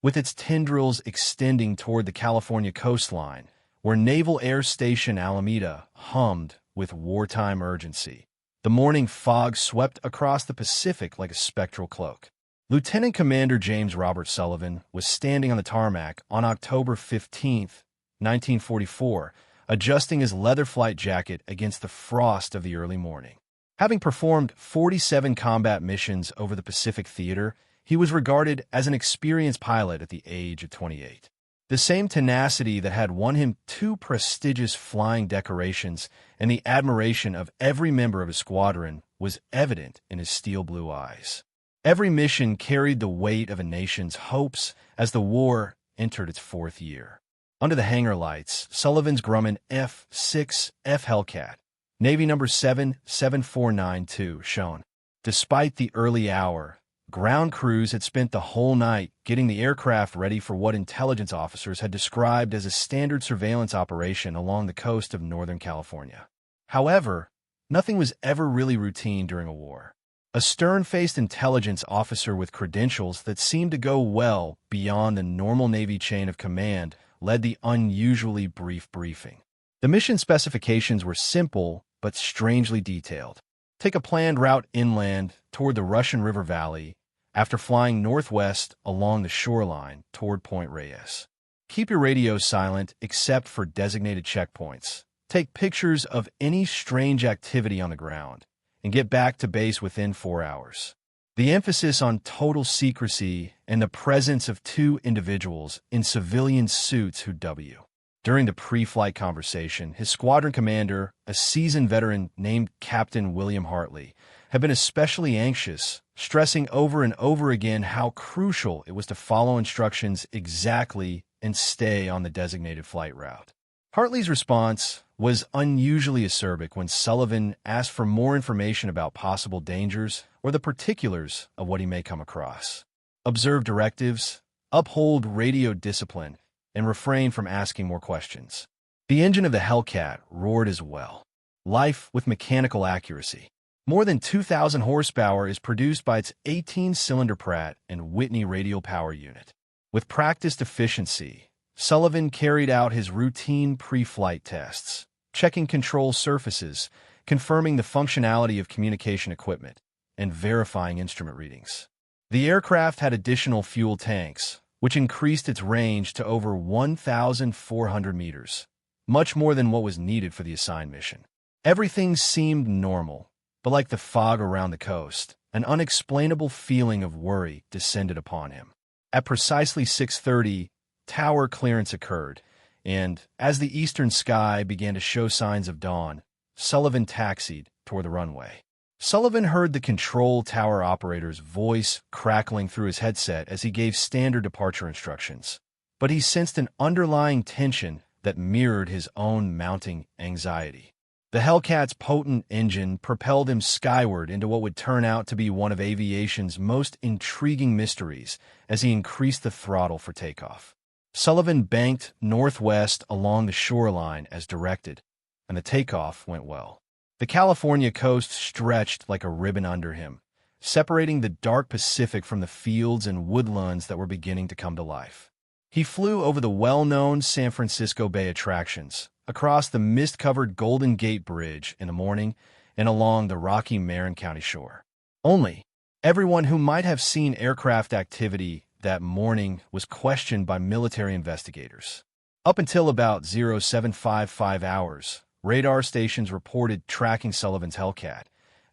with its tendrils extending toward the California coastline, where Naval Air Station Alameda hummed with wartime urgency. The morning fog swept across the Pacific like a spectral cloak. Lieutenant Commander James Robert Sullivan was standing on the tarmac on October 15, 1944, adjusting his leather flight jacket against the frost of the early morning. Having performed 47 combat missions over the Pacific theater, he was regarded as an experienced pilot at the age of 28. The same tenacity that had won him 2 prestigious flying decorations and the admiration of every member of his squadron was evident in his steel-blue eyes. Every mission carried the weight of a nation's hopes as the war entered its 4th year. Under the hangar lights, Sullivan's Grumman F-6F Hellcat, Navy number 77492, shone. Despite the early hour, ground crews had spent the whole night getting the aircraft ready for what intelligence officers had described as a standard surveillance operation along the coast of Northern California. However, nothing was ever really routine during a war. A stern-faced intelligence officer with credentials that seemed to go well beyond the normal Navy chain of command led the unusually brief briefing. The mission specifications were simple but strangely detailed. Take a planned route inland toward the Russian River Valley after flying northwest along the shoreline toward Point Reyes. Keep your radio silent except for designated checkpoints. Take pictures of any strange activity on the ground and get back to base within 4 hours. The emphasis on total secrecy and the presence of 2 individuals in civilian suits who W. During the pre-flight conversation, his squadron commander, a seasoned veteran named Captain William Hartley, had been especially anxious, stressing over and over again how crucial it was to follow instructions exactly and stay on the designated flight route. Hartley's response was unusually acerbic when Sullivan asked for more information about possible dangers or the particulars of what he may come across. Observe directives, uphold radio discipline, and refrain from asking more questions. The engine of the Hellcat roared as well. Life with mechanical accuracy. More than 2,000 horsepower is produced by its 18-cylinder Pratt & Whitney radial power unit. With practiced efficiency, Sullivan carried out his routine pre-flight tests, checking control surfaces, confirming the functionality of communication equipment, and verifying instrument readings. The aircraft had additional fuel tanks, which increased its range to over 1,400 meters, much more than what was needed for the assigned mission. Everything seemed normal, but like the fog around the coast, an unexplainable feeling of worry descended upon him. At precisely 6:30, tower clearance occurred, and as the eastern sky began to show signs of dawn, Sullivan taxied toward the runway. Sullivan heard the control tower operator's voice crackling through his headset as he gave standard departure instructions, but he sensed an underlying tension that mirrored his own mounting anxiety. The Hellcat's potent engine propelled him skyward into what would turn out to be one of aviation's most intriguing mysteries as he increased the throttle for takeoff. Sullivan banked northwest along the shoreline as directed, and the takeoff went well. The California coast stretched like a ribbon under him, separating the dark Pacific from the fields and woodlands that were beginning to come to life. He flew over the well-known San Francisco Bay attractions, across the mist-covered Golden Gate Bridge in the morning, and along the rocky Marin County shore. Only, everyone who might have seen aircraft activity that morning was questioned by military investigators. Up until about 0755 hours, radar stations reported tracking Sullivan's Hellcat.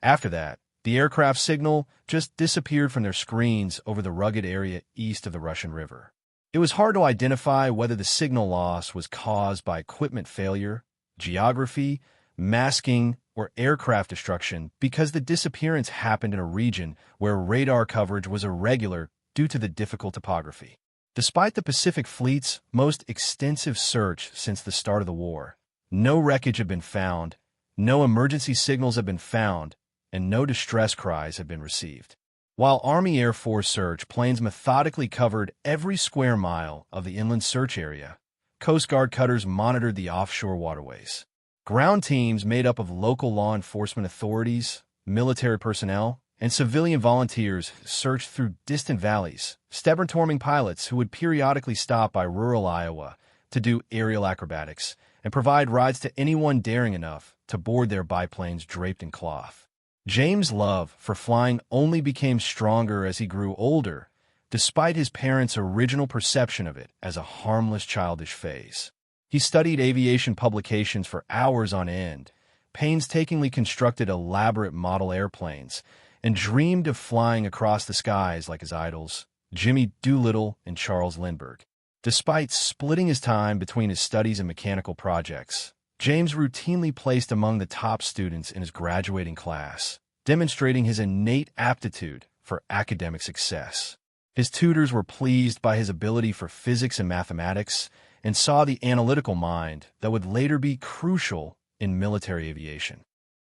After that, the aircraft signal just disappeared from their screens over the rugged area east of the Russian River. It was hard to identify whether the signal loss was caused by equipment failure, geography, masking, or aircraft destruction because the disappearance happened in a region where radar coverage was irregular due to the difficult topography. Despite the Pacific Fleet's most extensive search since the start of the war, no wreckage had been found, no emergency signals had been found, and no distress cries had been received. While Army Air Force search planes methodically covered every square mile of the inland search area, Coast Guard cutters monitored the offshore waterways. Ground teams made up of local law enforcement authorities, military personnel, and civilian volunteers searched through distant valleys, stubborn-torming pilots who would periodically stop by rural Iowa to do aerial acrobatics and provide rides to anyone daring enough to board their biplanes draped in cloth. James' love for flying only became stronger as he grew older, despite his parents' original perception of it as a harmless childish phase. He studied aviation publications for hours on end, painstakingly constructed elaborate model airplanes, and dreamed of flying across the skies like his idols, Jimmy Doolittle and Charles Lindbergh. Despite splitting his time between his studies and mechanical projects, James routinely placed among the top students in his graduating class, demonstrating his innate aptitude for academic success. His tutors were pleased by his ability for physics and mathematics and saw the analytical mind that would later be crucial in military aviation.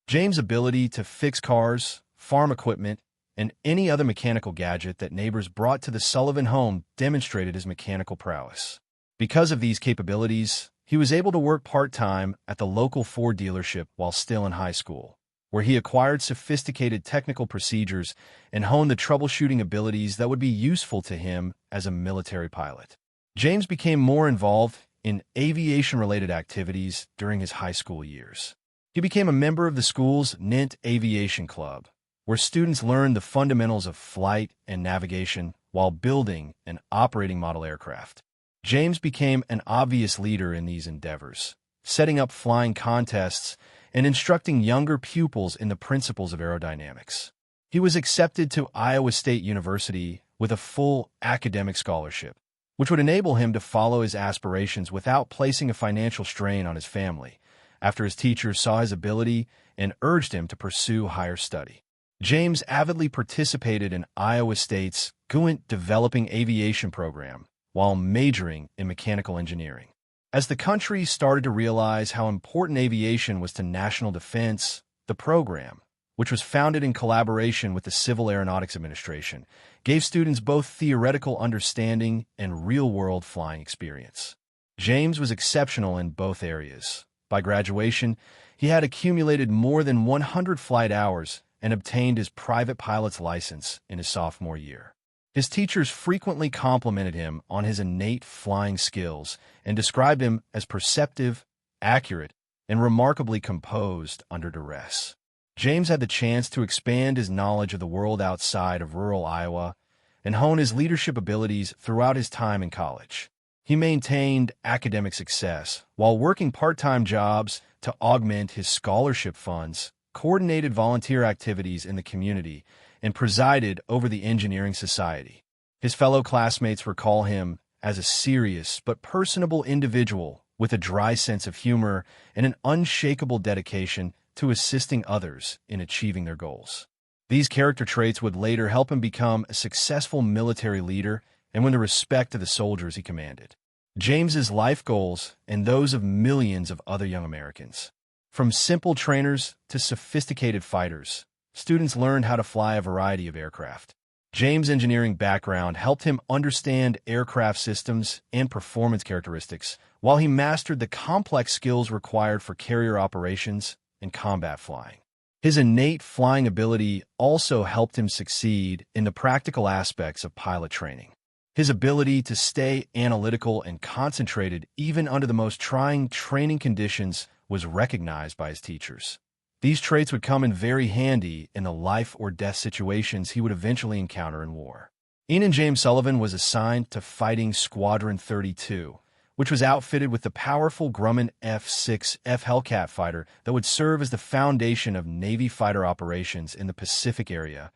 James' ability to fix cars, farm equipment, and any other mechanical gadget that neighbors brought to the Sullivan home demonstrated his mechanical prowess. Because of these capabilities, he was able to work part-time at the local Ford dealership while still in high school, where he acquired sophisticated technical procedures and honed the troubleshooting abilities that would be useful to him as a military pilot. James became more involved in aviation-related activities during his high school years. He became a member of the school's NINT Aviation Club, where students learned the fundamentals of flight and navigation while building and operating model aircraft. James became an obvious leader in these endeavors, setting up flying contests and instructing younger pupils in the principles of aerodynamics. He was accepted to Iowa State University with a full academic scholarship, which would enable him to follow his aspirations without placing a financial strain on his family, after his teachers saw his ability and urged him to pursue higher study. James avidly participated in Iowa State's GWII Developing Aviation program while majoring in mechanical engineering. As the country started to realize how important aviation was to national defense, the program, which was founded in collaboration with the Civil Aeronautics Administration, gave students both theoretical understanding and real-world flying experience. James was exceptional in both areas. By graduation, he had accumulated more than 100 flight hours and obtained his private pilot's license in his sophomore year. His teachers frequently complimented him on his innate flying skills and described him as perceptive, accurate, and remarkably composed under duress. James had the chance to expand his knowledge of the world outside of rural Iowa and hone his leadership abilities throughout his time in college. He maintained academic success while working part-time jobs to augment his scholarship funds, coordinated volunteer activities in the community, and presided over the Engineering Society. His fellow classmates recall him as a serious but personable individual with a dry sense of humor and an unshakable dedication to assisting others in achieving their goals. These character traits would later help him become a successful military leader and win the respect of the soldiers he commanded. James's life goals and those of millions of other young Americans. From simple trainers to sophisticated fighters, students learned how to fly a variety of aircraft. James' engineering background helped him understand aircraft systems and performance characteristics, while he mastered the complex skills required for carrier operations and combat flying. His innate flying ability also helped him succeed in the practical aspects of pilot training. His ability to stay analytical and concentrated even under the most trying training conditions was recognized by his teachers. These traits would come in very handy in the life-or-death situations he would eventually encounter in war. Ian James Sullivan was assigned to Fighting Squadron 32, which was outfitted with the powerful Grumman F-6F Hellcat fighter that would serve as the foundation of Navy fighter operations in the Pacific area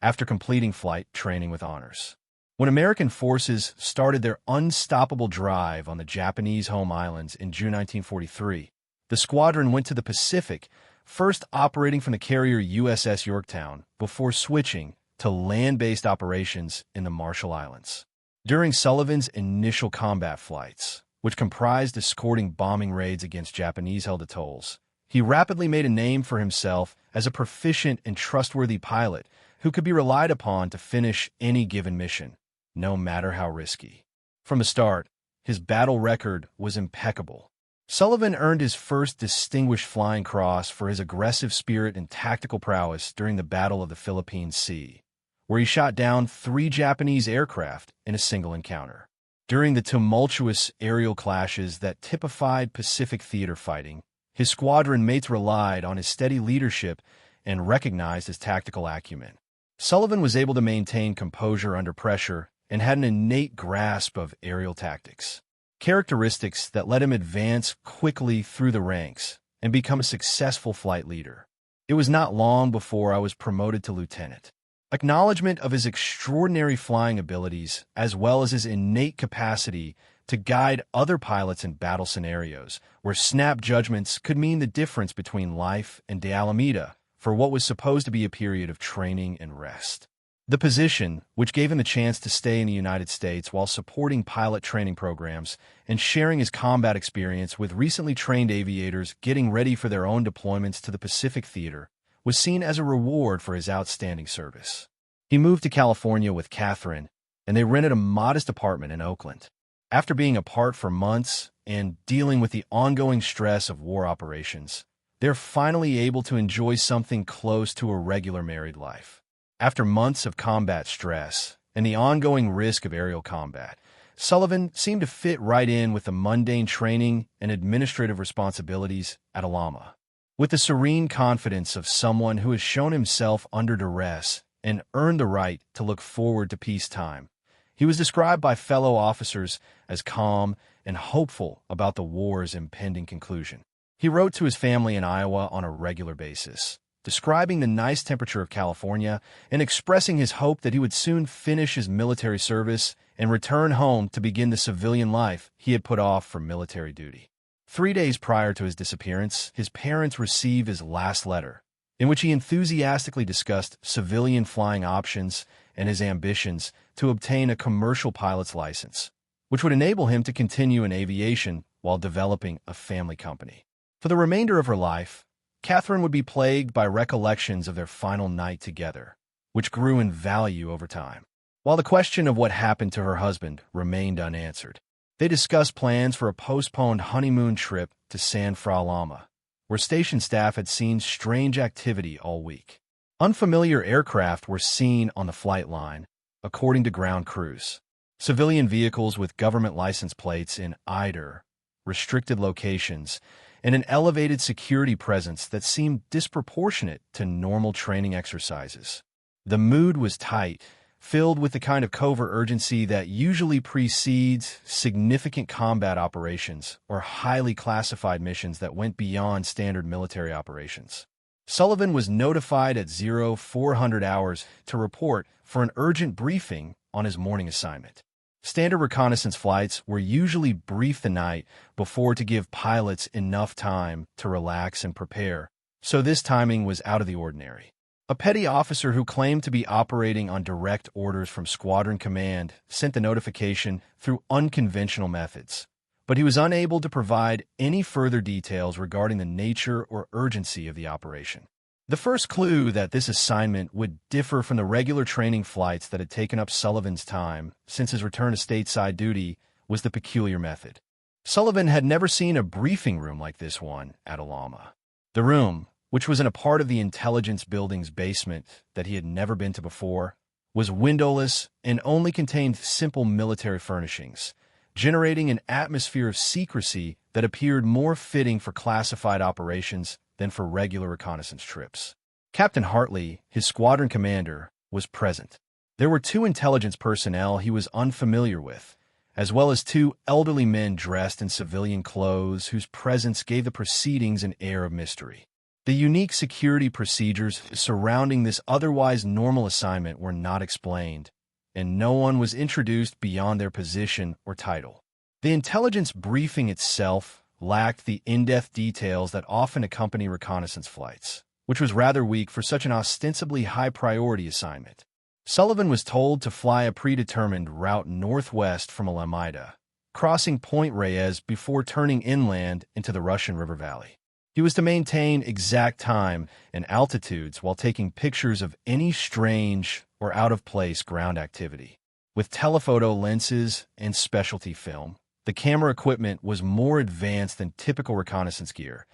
after completing flight training with honors. When American forces started their unstoppable drive on the Japanese home islands in June 1943, the squadron went to the Pacific, first operating from the carrier USS Yorktown before switching to land-based operations in the Marshall Islands. During Sullivan's initial combat flights, which comprised escorting bombing raids against Japanese-held atolls, he rapidly made a name for himself as a proficient and trustworthy pilot who could be relied upon to finish any given mission, no matter how risky. From the start, his battle record was impeccable, Sullivan earned his first Distinguished Flying Cross for his aggressive spirit and tactical prowess during the Battle of the Philippine Sea, where he shot down 3 Japanese aircraft in a single encounter. During the tumultuous aerial clashes that typified Pacific theater fighting, his squadron mates relied on his steady leadership and recognized his tactical acumen. Sullivan was able to maintain composure under pressure and had an innate grasp of aerial tactics, characteristics that let him advance quickly through the ranks and become a successful flight leader. It was not long before I was promoted to lieutenant. Acknowledgement of his extraordinary flying abilities, as well as his innate capacity to guide other pilots in battle scenarios, where snap judgments could mean the difference between life and de Alameda for what was supposed to be a period of training and rest. The position, which gave him a chance to stay in the United States while supporting pilot training programs and sharing his combat experience with recently trained aviators getting ready for their own deployments to the Pacific Theater, was seen as a reward for his outstanding service. He moved to California with Catherine, and they rented a modest apartment in Oakland. After being apart for months and dealing with the ongoing stress of war operations, they're finally able to enjoy something close to a regular married life. After months of combat stress and the ongoing risk of aerial combat, Sullivan seemed to fit right in with the mundane training and administrative responsibilities at Alama. With the serene confidence of someone who has shown himself under duress and earned the right to look forward to peacetime, he was described by fellow officers as calm and hopeful about the war's impending conclusion. He wrote to his family in Iowa on a regular basis, describing the nice temperature of California and expressing his hope that he would soon finish his military service and return home to begin the civilian life he had put off for military duty. 3 days prior to his disappearance, his parents received his last letter, in which he enthusiastically discussed civilian flying options and his ambitions to obtain a commercial pilot's license, which would enable him to continue in aviation while developing a family company. For the remainder of her life, Catherine would be plagued by recollections of their final night together, which grew in value over time. While the question of what happened to her husband remained unanswered, they discussed plans for a postponed honeymoon trip to San Fra Lama, where station staff had seen strange activity all week. Unfamiliar aircraft were seen on the flight line, according to ground crews. Civilian vehicles with government license plates in either restricted locations and an elevated security presence that seemed disproportionate to normal training exercises. The mood was tight, filled with the kind of covert urgency that usually precedes significant combat operations or highly classified missions that went beyond standard military operations. Sullivan was notified at 0400 hours to report for an urgent briefing on his morning assignment. Standard reconnaissance flights were usually briefed the night before to give pilots enough time to relax and prepare, so this timing was out of the ordinary. A petty officer who claimed to be operating on direct orders from Squadron Command sent the notification through unconventional methods, but he was unable to provide any further details regarding the nature or urgency of the operation. The first clue that this assignment would differ from the regular training flights that had taken up Sullivan's time since his return to stateside duty was the peculiar method. Sullivan had never seen a briefing room like this one at Alama. The room, which was in a part of the intelligence building's basement that he had never been to before, was windowless and only contained simple military furnishings, generating an atmosphere of secrecy that appeared more fitting for classified operations than for regular reconnaissance trips. Captain Hartley, his squadron commander, was present. There were 2 intelligence personnel he was unfamiliar with, as well as 2 elderly men dressed in civilian clothes whose presence gave the proceedings an air of mystery. The unique security procedures surrounding this otherwise normal assignment were not explained, and no one was introduced beyond their position or title. The intelligence briefing itself lacked the in-depth details that often accompany reconnaissance flights, which was rather weak for such an ostensibly high-priority assignment. Sullivan was told to fly a predetermined route northwest from Alameda, crossing Point Reyes before turning inland into the Russian River Valley. He was to maintain exact time and altitudes while taking pictures of any strange or out-of-place ground activity. With telephoto lenses and specialty film, The camera equipment was more advanced than typical reconnaissance gear,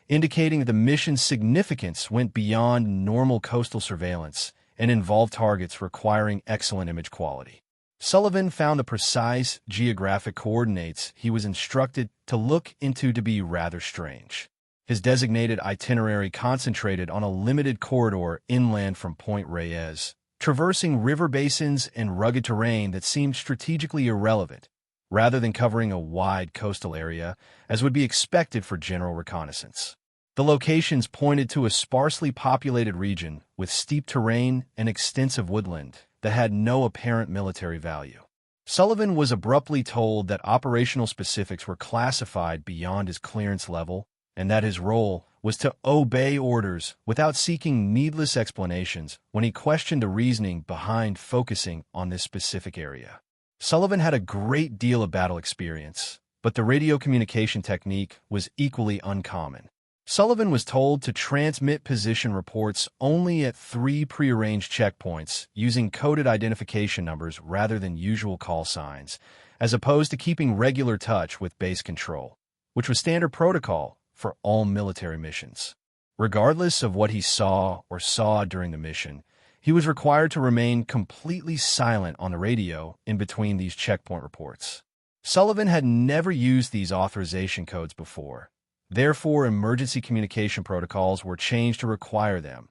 indicating that the mission's significance went beyond normal coastal surveillance and involved targets requiring excellent image quality. Sullivan found the precise geographic coordinates he was instructed to look into to be rather strange. His designated itinerary concentrated on a limited corridor inland from Point Reyes, traversing river basins and rugged terrain that seemed strategically irrelevant, rather than covering a wide coastal area, as would be expected for general reconnaissance. The locations pointed to a sparsely populated region with steep terrain and extensive woodland that had no apparent military value. Sullivan was abruptly told that operational specifics were classified beyond his clearance level and that his role was to obey orders without seeking needless explanations when he questioned the reasoning behind focusing on this specific area. Sullivan had a great deal of battle experience, but the radio communication technique was equally uncommon. Sullivan was told to transmit position reports only at 3 prearranged checkpoints using coded identification numbers rather than usual call signs, as opposed to keeping regular touch with base control, which was standard protocol for all military missions. Regardless of what he saw during the mission, he was required to remain completely silent on the radio in between these checkpoint reports. Sullivan had never used these authorization codes before. Therefore, emergency communication protocols were changed to require them,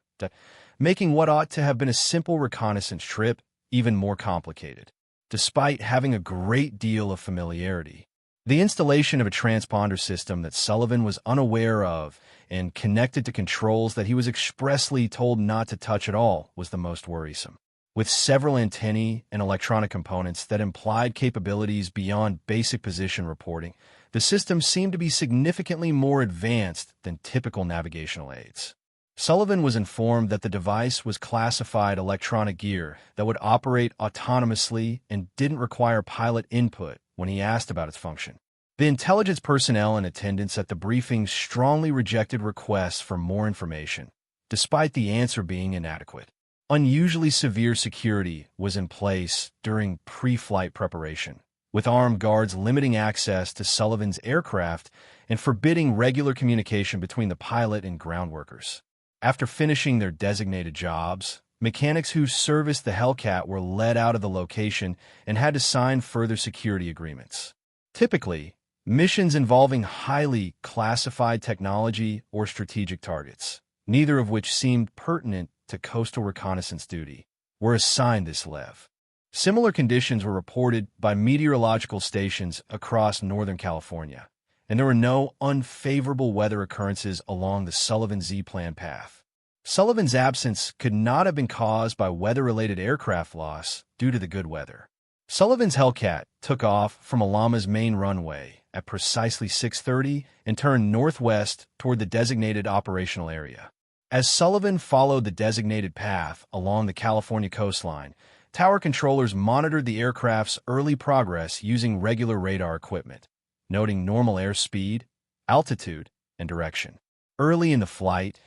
making what ought to have been a simple reconnaissance trip even more complicated. Despite having a great deal of familiarity, the installation of a transponder system that Sullivan was unaware of and connected to controls that he was expressly told not to touch at all was the most worrisome. With several antennae and electronic components that implied capabilities beyond basic position reporting, the system seemed to be significantly more advanced than typical navigational aids. Sullivan was informed that the device was classified electronic gear that would operate autonomously and didn't require pilot input when he asked about its function. The intelligence personnel in attendance at the briefing strongly rejected requests for more information, despite the answer being inadequate. Unusually severe security was in place during pre-flight preparation, with armed guards limiting access to Sullivan's aircraft and forbidding regular communication between the pilot and ground workers. After finishing their designated jobs, mechanics who serviced the Hellcat were led out of the location and had to sign further security agreements. Typically, missions involving highly classified technology or strategic targets, neither of which seemed pertinent to coastal reconnaissance duty, were assigned this LEV. Similar conditions were reported by meteorological stations across Northern California, and there were no unfavorable weather occurrences along the Sullivan Z-plan path. Sullivan's absence could not have been caused by weather-related aircraft loss due to the good weather. Sullivan's Hellcat took off from Alama's main runway at precisely 6:30 and turned northwest toward the designated operational area. As Sullivan followed the designated path along the California coastline, tower controllers monitored the aircraft's early progress using regular radar equipment, noting normal airspeed, altitude, and direction. Early in the flight,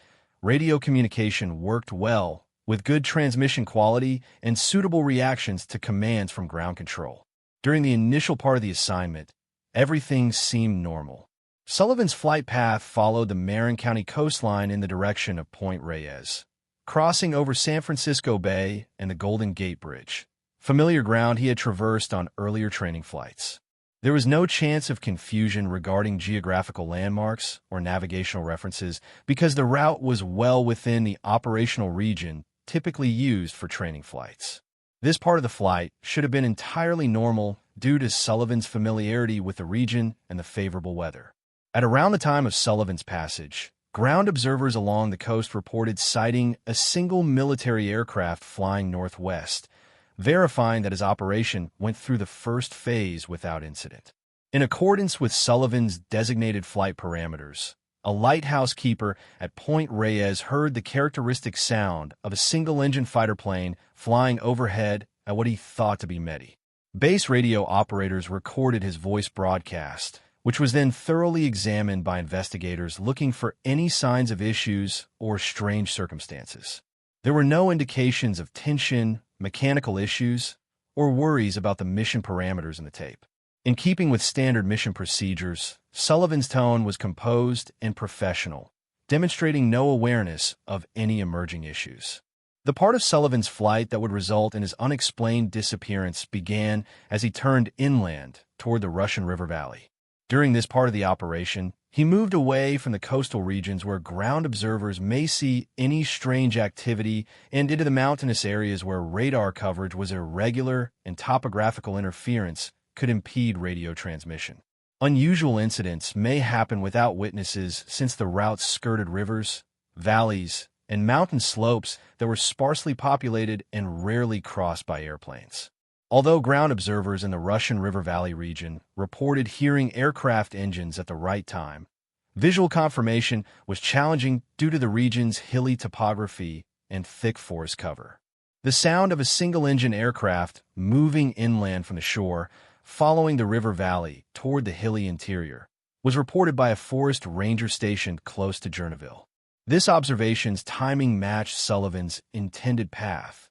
radio communication worked well, with good transmission quality and suitable reactions to commands from ground control. During the initial part of the assignment, everything seemed normal. Sullivan's flight path followed the Marin County coastline in the direction of Point Reyes, crossing over San Francisco Bay and the Golden Gate Bridge, familiar ground he had traversed on earlier training flights. There was no chance of confusion regarding geographical landmarks or navigational references because the route was well within the operational region typically used for training flights. This part of the flight should have been entirely normal due to Sullivan's familiarity with the region and the favorable weather. At around the time of Sullivan's passage, ground observers along the coast reported sighting a single military aircraft flying northwest, verifying that his operation went through the first phase without incident. In accordance with Sullivan's designated flight parameters, a lighthouse keeper at Point Reyes heard the characteristic sound of a single-engine fighter plane flying overhead at what he thought to be Medi. Base radio operators recorded his voice broadcast, which was then thoroughly examined by investigators looking for any signs of issues or strange circumstances. There were no indications of tension, mechanical issues, or worries about the mission parameters in the tape. In keeping with standard mission procedures, Sullivan's tone was composed and professional, demonstrating no awareness of any emerging issues. The part of Sullivan's flight that would result in his unexplained disappearance began as he turned inland toward the Russian River Valley. During this part of the operation, he moved away from the coastal regions where ground observers may see any strange activity and into the mountainous areas where radar coverage was irregular and topographical interference could impede radio transmission. Unusual incidents may happen without witnesses since the routes skirted rivers, valleys, and mountain slopes that were sparsely populated and rarely crossed by airplanes. Although ground observers in the Russian River Valley region reported hearing aircraft engines at the right time, visual confirmation was challenging due to the region's hilly topography and thick forest cover. The sound of a single-engine aircraft moving inland from the shore, following the river valley toward the hilly interior, was reported by a forest ranger stationed close to Jernaville. This observation's timing matched Sullivan's intended path,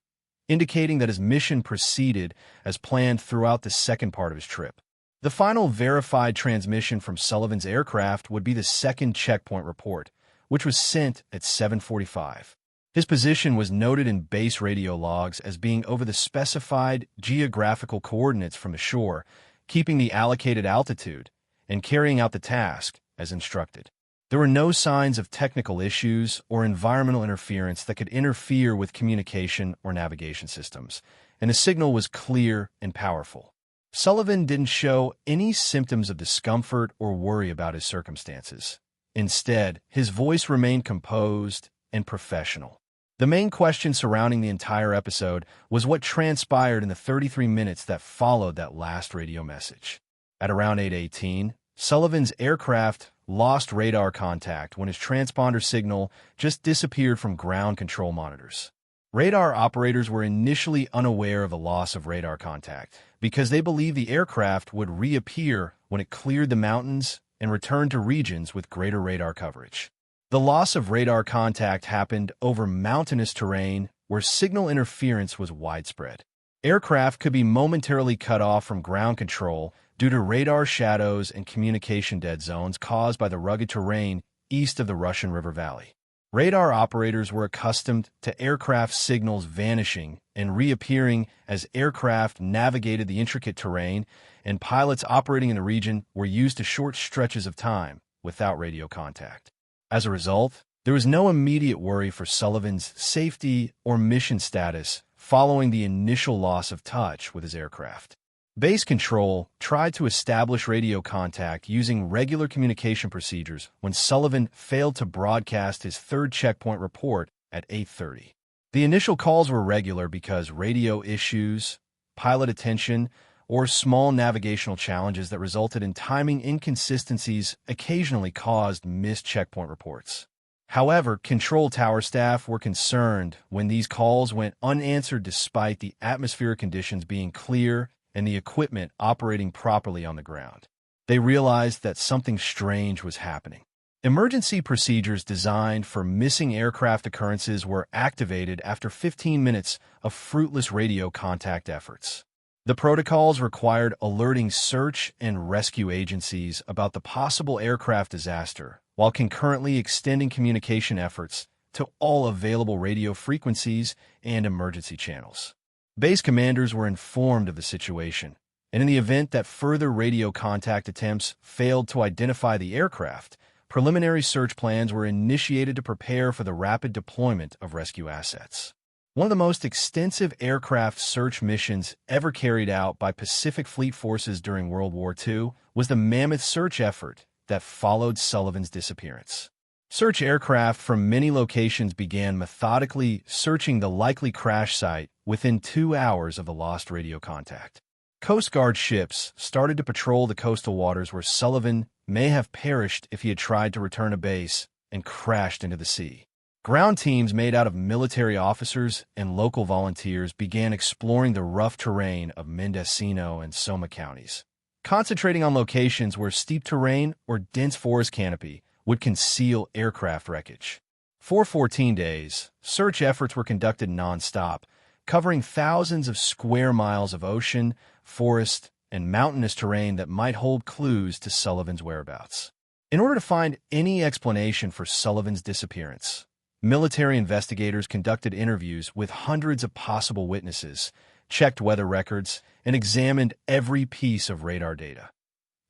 indicating that his mission proceeded as planned throughout the second part of his trip. The final verified transmission from Sullivan's aircraft would be the second checkpoint report, which was sent at 7:45. His position was noted in base radio logs as being over the specified geographical coordinates from the shore, keeping the allocated altitude and carrying out the task as instructed. There were no signs of technical issues or environmental interference that could interfere with communication or navigation systems, and the signal was clear and powerful. Sullivan didn't show any symptoms of discomfort or worry about his circumstances. Instead, his voice remained composed and professional. The main question surrounding the entire episode was what transpired in the 33 minutes that followed that last radio message. At around 8:18, Sullivan's aircraft lost radar contact when his transponder signal just disappeared from ground control monitors. Radar operators were initially unaware of the loss of radar contact because they believed the aircraft would reappear when it cleared the mountains and returned to regions with greater radar coverage. The loss of radar contact happened over mountainous terrain where signal interference was widespread. Aircraft could be momentarily cut off from ground control due to radar shadows and communication dead zones caused by the rugged terrain east of the Russian River Valley. Radar operators were accustomed to aircraft signals vanishing and reappearing as aircraft navigated the intricate terrain, and pilots operating in the region were used to short stretches of time without radio contact. As a result, there was no immediate worry for Sullivan's safety or mission status following the initial loss of touch with his aircraft. Base Control tried to establish radio contact using regular communication procedures when Sullivan failed to broadcast his third checkpoint report at 8:30. The initial calls were regular because radio issues, pilot attention, or small navigational challenges that resulted in timing inconsistencies occasionally caused missed checkpoint reports. However, control tower staff were concerned when these calls went unanswered despite the atmospheric conditions being clear and the equipment operating properly on the ground. They realized that something strange was happening. Emergency procedures designed for missing aircraft occurrences were activated after 15 minutes of fruitless radio contact efforts. The protocols required alerting search and rescue agencies about the possible aircraft disaster, while concurrently extending communication efforts to all available radio frequencies and emergency channels. Base commanders were informed of the situation, and in the event that further radio contact attempts failed to identify the aircraft, preliminary search plans were initiated to prepare for the rapid deployment of rescue assets. One of the most extensive aircraft search missions ever carried out by Pacific Fleet forces during World War II was the mammoth search effort that followed Sullivan's disappearance. Search aircraft from many locations began methodically searching the likely crash site within 2 hours of the lost radio contact. Coast Guard ships started to patrol the coastal waters where Sullivan may have perished if he had tried to return to base and crashed into the sea. Ground teams made out of military officers and local volunteers began exploring the rough terrain of Mendocino and Soma counties, concentrating on locations where steep terrain or dense forest canopy would conceal aircraft wreckage. For 14 days, search efforts were conducted nonstop, covering thousands of square miles of ocean, forest, and mountainous terrain that might hold clues to Sullivan's whereabouts. In order to find any explanation for Sullivan's disappearance, military investigators conducted interviews with hundreds of possible witnesses, checked weather records, and examined every piece of radar data.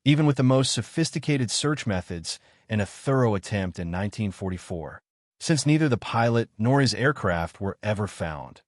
Even with the most sophisticated search methods and a thorough attempt in 1944, since neither the pilot nor his aircraft were ever found.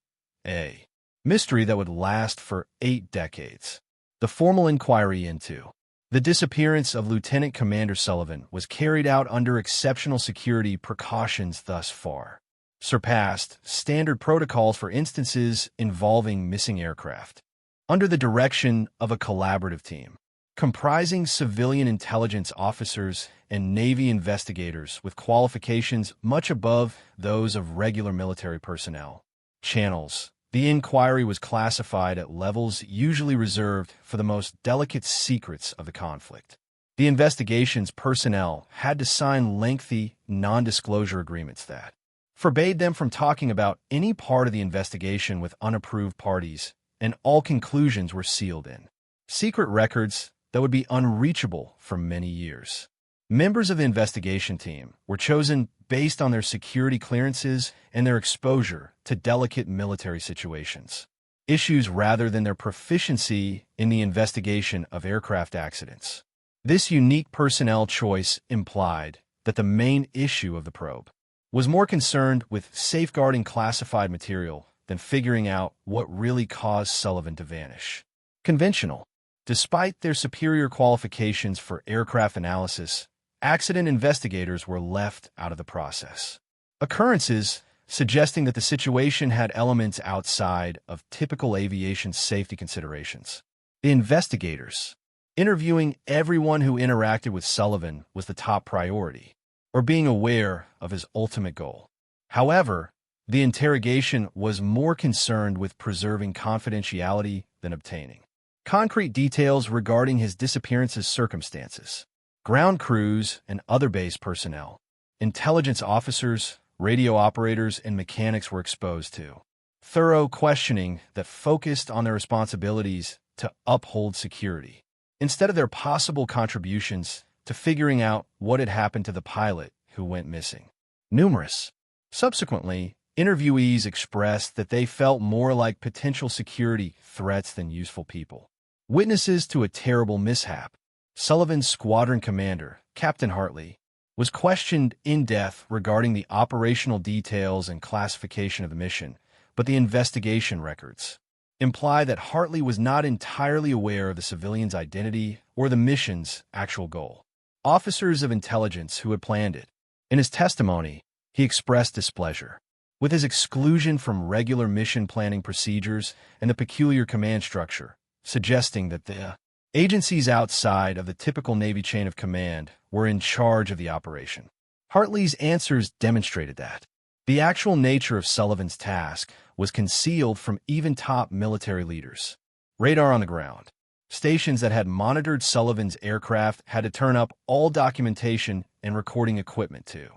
A mystery that would last for 8 decades. The formal inquiry into the disappearance of Lieutenant Commander Sullivan was carried out under exceptional security precautions thus far, surpassed standard protocols for instances involving missing aircraft. Under the direction of a collaborative team, comprising civilian intelligence officers and Navy investigators with qualifications much above those of regular military personnel. Channels. The inquiry was classified at levels usually reserved for the most delicate secrets of the conflict. The investigation's personnel had to sign lengthy, non-disclosure agreements that forbade them from talking about any part of the investigation with unapproved parties, and all conclusions were sealed in secret records that would be unreachable for many years. Members of the investigation team were chosen based on their security clearances and their exposure to delicate military situations, issues rather than their proficiency in the investigation of aircraft accidents. This unique personnel choice implied that the main issue of the probe was more concerned with safeguarding classified material than figuring out what really caused Sullivan to vanish. Conventional. Despite their superior qualifications for aircraft analysis, accident investigators were left out of the process. Occurrences suggesting that the situation had elements outside of typical aviation safety considerations. The investigators, interviewing everyone who interacted with Sullivan was the top priority, or being aware of his ultimate goal. However, the interrogation was more concerned with preserving confidentiality than obtaining concrete details regarding his disappearance's circumstances. Ground crews and other base personnel, intelligence officers, radio operators, and mechanics were exposed to thorough questioning that focused on their responsibilities to uphold security, instead of their possible contributions to figuring out what had happened to the pilot who went missing. Numerous. Subsequently, interviewees expressed that they felt more like potential security threats than useful people. Witnesses to a terrible mishap. Sullivan's squadron commander, Captain Hartley, was questioned in depth regarding the operational details and classification of the mission, but the investigation records imply that Hartley was not entirely aware of the civilian's identity or the mission's actual goal. Officers of intelligence who had planned it. In his testimony, he expressed displeasure with his exclusion from regular mission planning procedures and the peculiar command structure, suggesting that the agencies outside of the typical Navy chain of command were in charge of the operation. Hartley's answers demonstrated that the actual nature of Sullivan's task was concealed from even top military leaders. Radar on the ground. Stations that had monitored Sullivan's aircraft had to turn up all documentation and recording equipment to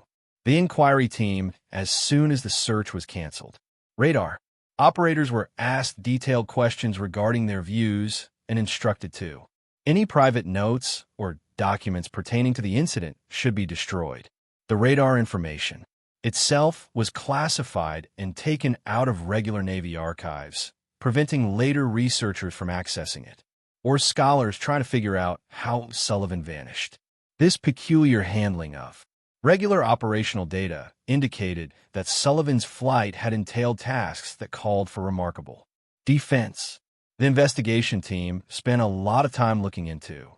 the inquiry team as soon as the search was canceled. Radar. Operators were asked detailed questions regarding their views and instructed to any private notes or documents pertaining to the incident should be destroyed. The radar information itself was classified and taken out of regular Navy archives, preventing later researchers from accessing it, or scholars trying to figure out how Sullivan vanished. This peculiar handling of regular operational data indicated that Sullivan's flight had entailed tasks that called for remarkable defense. The investigation team spent a lot of time looking into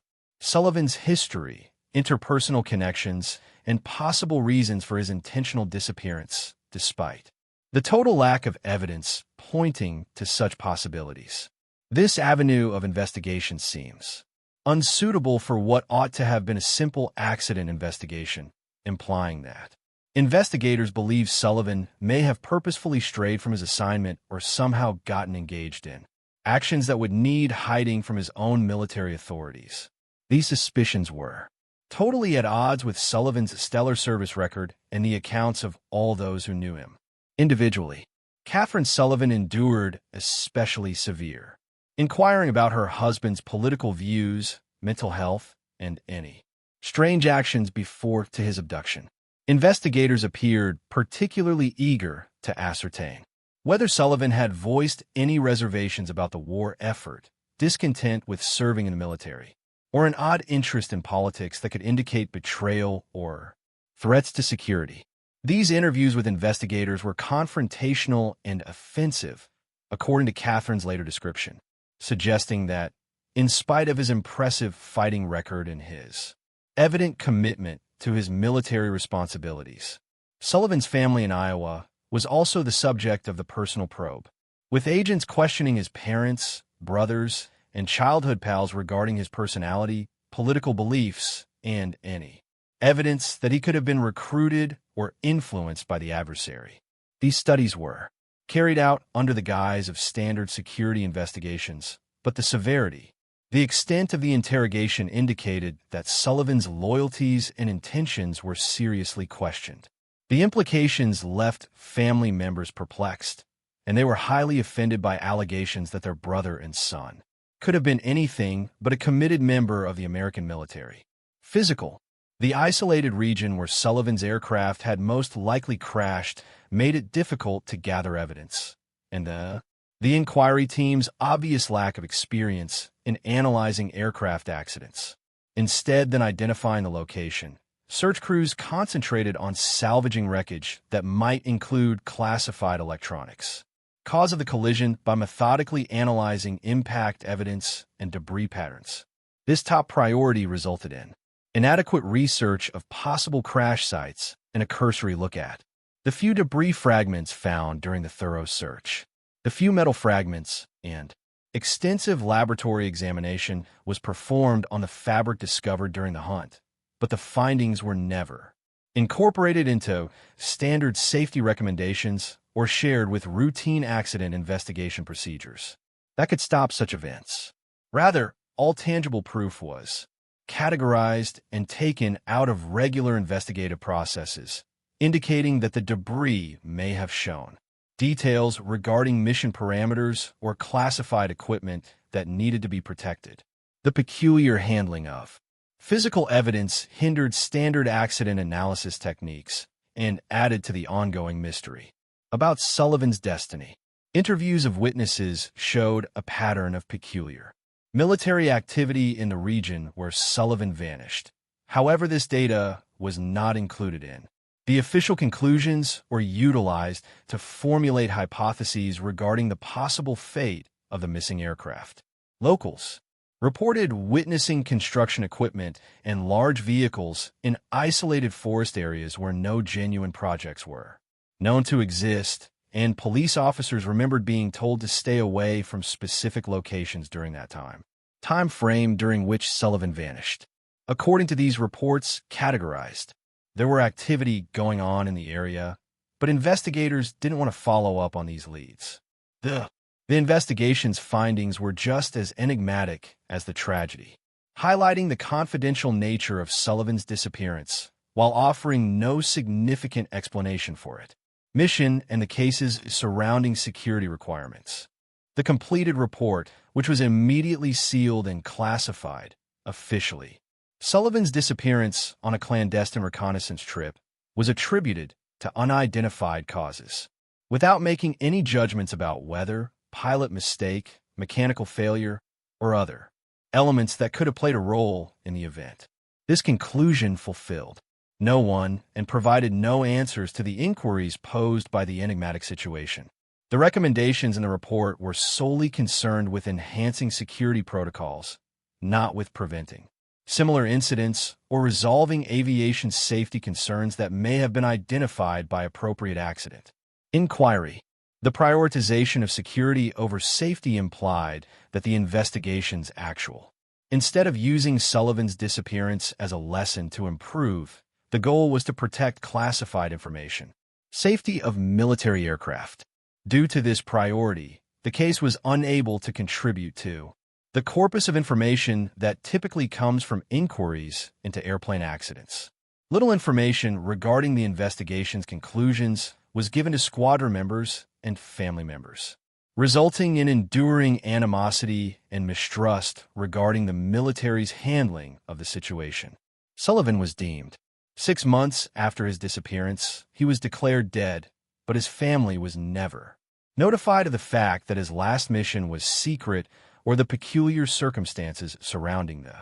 Sullivan's history, interpersonal connections, and possible reasons for his intentional disappearance, despite the total lack of evidence pointing to such possibilities. This avenue of investigation seems unsuitable for what ought to have been a simple accident investigation, implying that investigators believe Sullivan may have purposefully strayed from his assignment or somehow gotten engaged in actions that would need hiding from his own military authorities. These suspicions were totally at odds with Sullivan's stellar service record and the accounts of all those who knew him. Individually, Catherine Sullivan endured especially severe inquiring about her husband's political views, mental health, and any strange actions before to his abduction. Investigators appeared particularly eager to ascertain whether Sullivan had voiced any reservations about the war effort, discontent with serving in the military, or an odd interest in politics that could indicate betrayal or threats to security. These interviews with investigators were confrontational and offensive, according to Catherine's later description, suggesting that, in spite of his impressive fighting record and his evident commitment to his military responsibilities, Sullivan's family in Iowa was also the subject of the personal probe, with agents questioning his parents, brothers, and childhood pals regarding his personality, political beliefs, and any evidence that he could have been recruited or influenced by the adversary. These studies were carried out under the guise of standard security investigations, but the severity, the extent of the interrogation indicated that Sullivan's loyalties and intentions were seriously questioned. The implications left family members perplexed, and they were highly offended by allegations that their brother and son could have been anything but a committed member of the American military. Physical. The isolated region where Sullivan's aircraft had most likely crashed made it difficult to gather evidence, and the inquiry team's obvious lack of experience in analyzing aircraft accidents. Instead than identifying the location, search crews concentrated on salvaging wreckage that might include classified electronics. Cause of the collision by methodically analyzing impact evidence and debris patterns. This top priority resulted in inadequate research of possible crash sites and a cursory look at the few debris fragments found during the thorough search. The few metal fragments and extensive laboratory examination was performed on the fabric discovered during the hunt, but the findings were never incorporated into standard safety recommendations or shared with routine accident investigation procedures that could stop such events. Rather, all tangible proof was categorized and taken out of regular investigative processes, indicating that the debris may have shown details regarding mission parameters or classified equipment that needed to be protected. The peculiar handling of physical evidence hindered standard accident analysis techniques and added to the ongoing mystery about Sullivan's destiny. Interviews of witnesses showed a pattern of peculiar military activity in the region where Sullivan vanished. However, this data was not included in the official conclusions or utilized to formulate hypotheses regarding the possible fate of the missing aircraft. Locals reported witnessing construction equipment and large vehicles in isolated forest areas where no genuine projects were known to exist, and police officers remembered being told to stay away from specific locations during that time frame during which Sullivan vanished. According to these reports, categorized, there were activity going on in the area, but investigators didn't want to follow up on these leads. The investigation's findings were just as enigmatic as the tragedy, highlighting the confidential nature of Sullivan's disappearance while offering no significant explanation for it. Mission and the cases surrounding security requirements. The completed report, which was immediately sealed and classified officially. Sullivan's disappearance on a clandestine reconnaissance trip was attributed to unidentified causes, without making any judgments about weather, pilot mistake, mechanical failure, or other elements that could have played a role in the event. This conclusion fulfilled no one and provided no answers to the inquiries posed by the enigmatic situation. The recommendations in the report were solely concerned with enhancing security protocols, not with preventing similar incidents or resolving aviation safety concerns that may have been identified by appropriate accident. Inquiry. The prioritization of security over safety implied that the investigation's actual. Instead of using Sullivan's disappearance as a lesson to improve, the goal was to protect classified information. Safety of military aircraft. Due to this priority, the case was unable to contribute to the corpus of information that typically comes from inquiries into airplane accidents. Little information regarding the investigation's conclusions was given to squadron members and family members. resulting in enduring animosity and mistrust regarding the military's handling of the situation. Sullivan was deemed. 6 months after his disappearance, he was declared dead, but his family was never notified of the fact that his last mission was secret or the peculiar circumstances surrounding the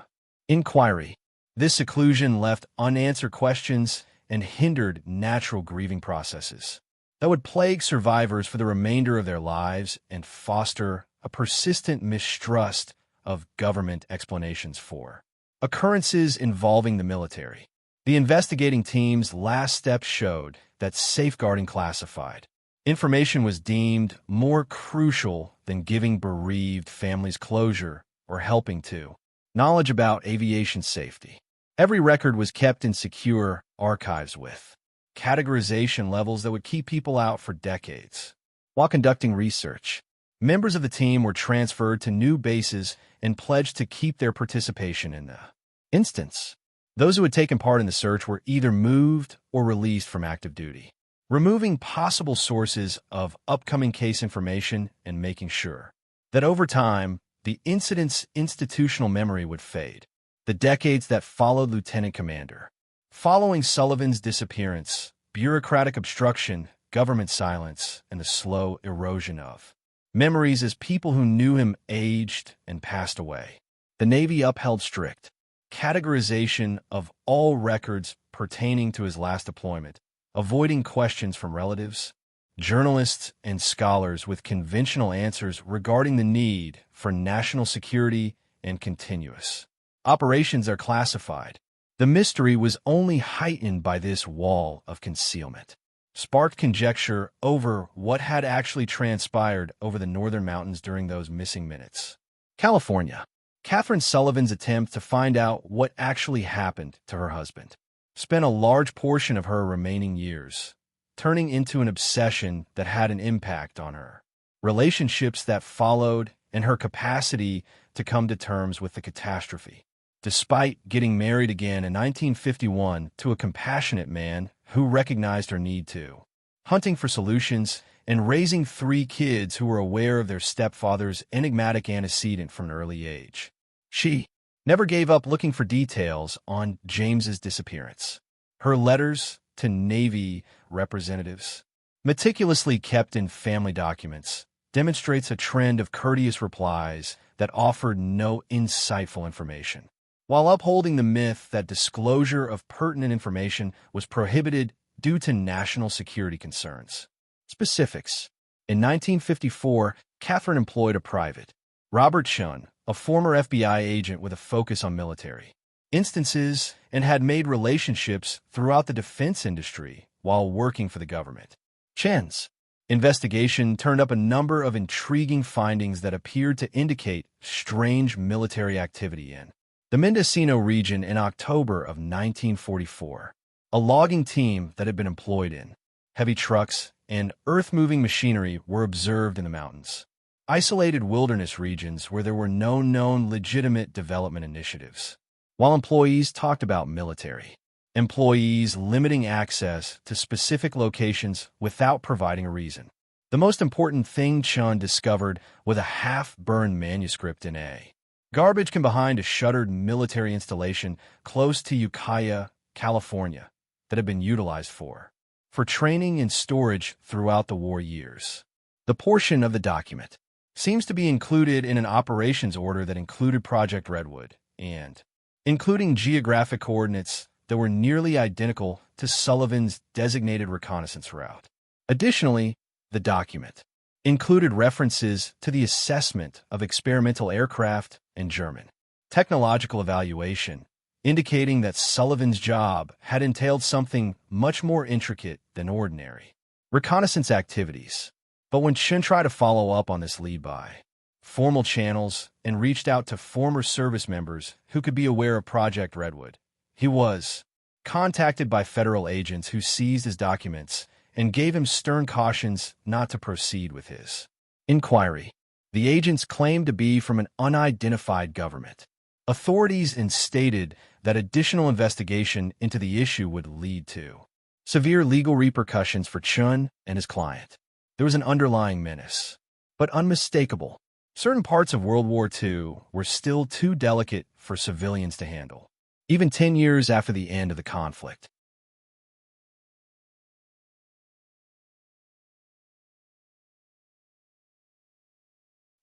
inquiry. This seclusion left unanswered questions and hindered natural grieving processes that would plague survivors for the remainder of their lives and foster a persistent mistrust of government explanations for occurrences involving the military. The investigating team's last steps showed that safeguarding classified information was deemed more crucial than giving bereaved families closure or helping to knowledge about aviation safety. Every record was kept in secure archives with categorization levels that would keep people out for decades. While conducting research, members of the team were transferred to new bases and pledged to keep their participation in the instance. Those who had taken part in the search were either moved or released from active duty, removing possible sources of upcoming case information and making sure that over time, the incident's institutional memory would fade. The decades that followed Lieutenant Commander. Following Sullivan's disappearance, bureaucratic obstruction, government silence, and the slow erosion of memories as people who knew him aged and passed away. The Navy upheld strict categorization of all records pertaining to his last deployment, avoiding questions from relatives, journalists, and scholars with conventional answers regarding the need for national security and continuous operations are classified. The mystery was only heightened by this wall of concealment, sparked conjecture over what had actually transpired over the northern mountains during those missing minutes. California. Catherine Sullivan's attempt to find out what actually happened to her husband spent a large portion of her remaining years turning into an obsession that had an impact on her relationships that followed and her capacity to come to terms with the catastrophe. Despite getting married again in 1951 to a compassionate man who recognized her need to, hunting for solutions, and raising 3 kids who were aware of their stepfather's enigmatic antecedent from an early age, she never gave up looking for details on James's disappearance. Her letters to Navy representatives, meticulously kept in family documents, demonstrates a trend of courteous replies that offered no insightful information, while upholding the myth that disclosure of pertinent information was prohibited due to national security concerns. Specifics. In 1954, Catherine employed a private, Robert Chun, a former FBI agent with a focus on military instances, and had made relationships throughout the defense industry while working for the government. Chen's investigation turned up a number of intriguing findings that appeared to indicate strange military activity in the Mendocino region in October of 1944. A logging team that had been employed in heavy trucks and earth-moving machinery were observed in the mountains, isolated wilderness regions where there were no known legitimate development initiatives. While employees talked about military employees limiting access to specific locations without providing a reason. The most important thing Chun discovered was a half-burned manuscript in a garbage can behind a shuttered military installation close to Ukiah, California, that had been utilized for training and storage throughout the war years. The portion of the document seems to be included in an operations order that included Project Redwood and including geographic coordinates that were nearly identical to Sullivan's designated reconnaissance route. Additionally, the document included references to the assessment of experimental aircraft and German technological evaluation, indicating that Sullivan's job had entailed something much more intricate than ordinary reconnaissance activities. But when Chun tried to follow up on this lead by formal channels and reached out to former service members who could be aware of Project Redwood, he was contacted by federal agents who seized his documents and gave him stern cautions not to proceed with his inquiry. The agents claimed to be from an unidentified government authorities and stated that additional investigation into the issue would lead to severe legal repercussions for Chun and his client. There was an underlying menace, but unmistakable. Certain parts of World War II were still too delicate for civilians to handle, even 10 years after the end of the conflict.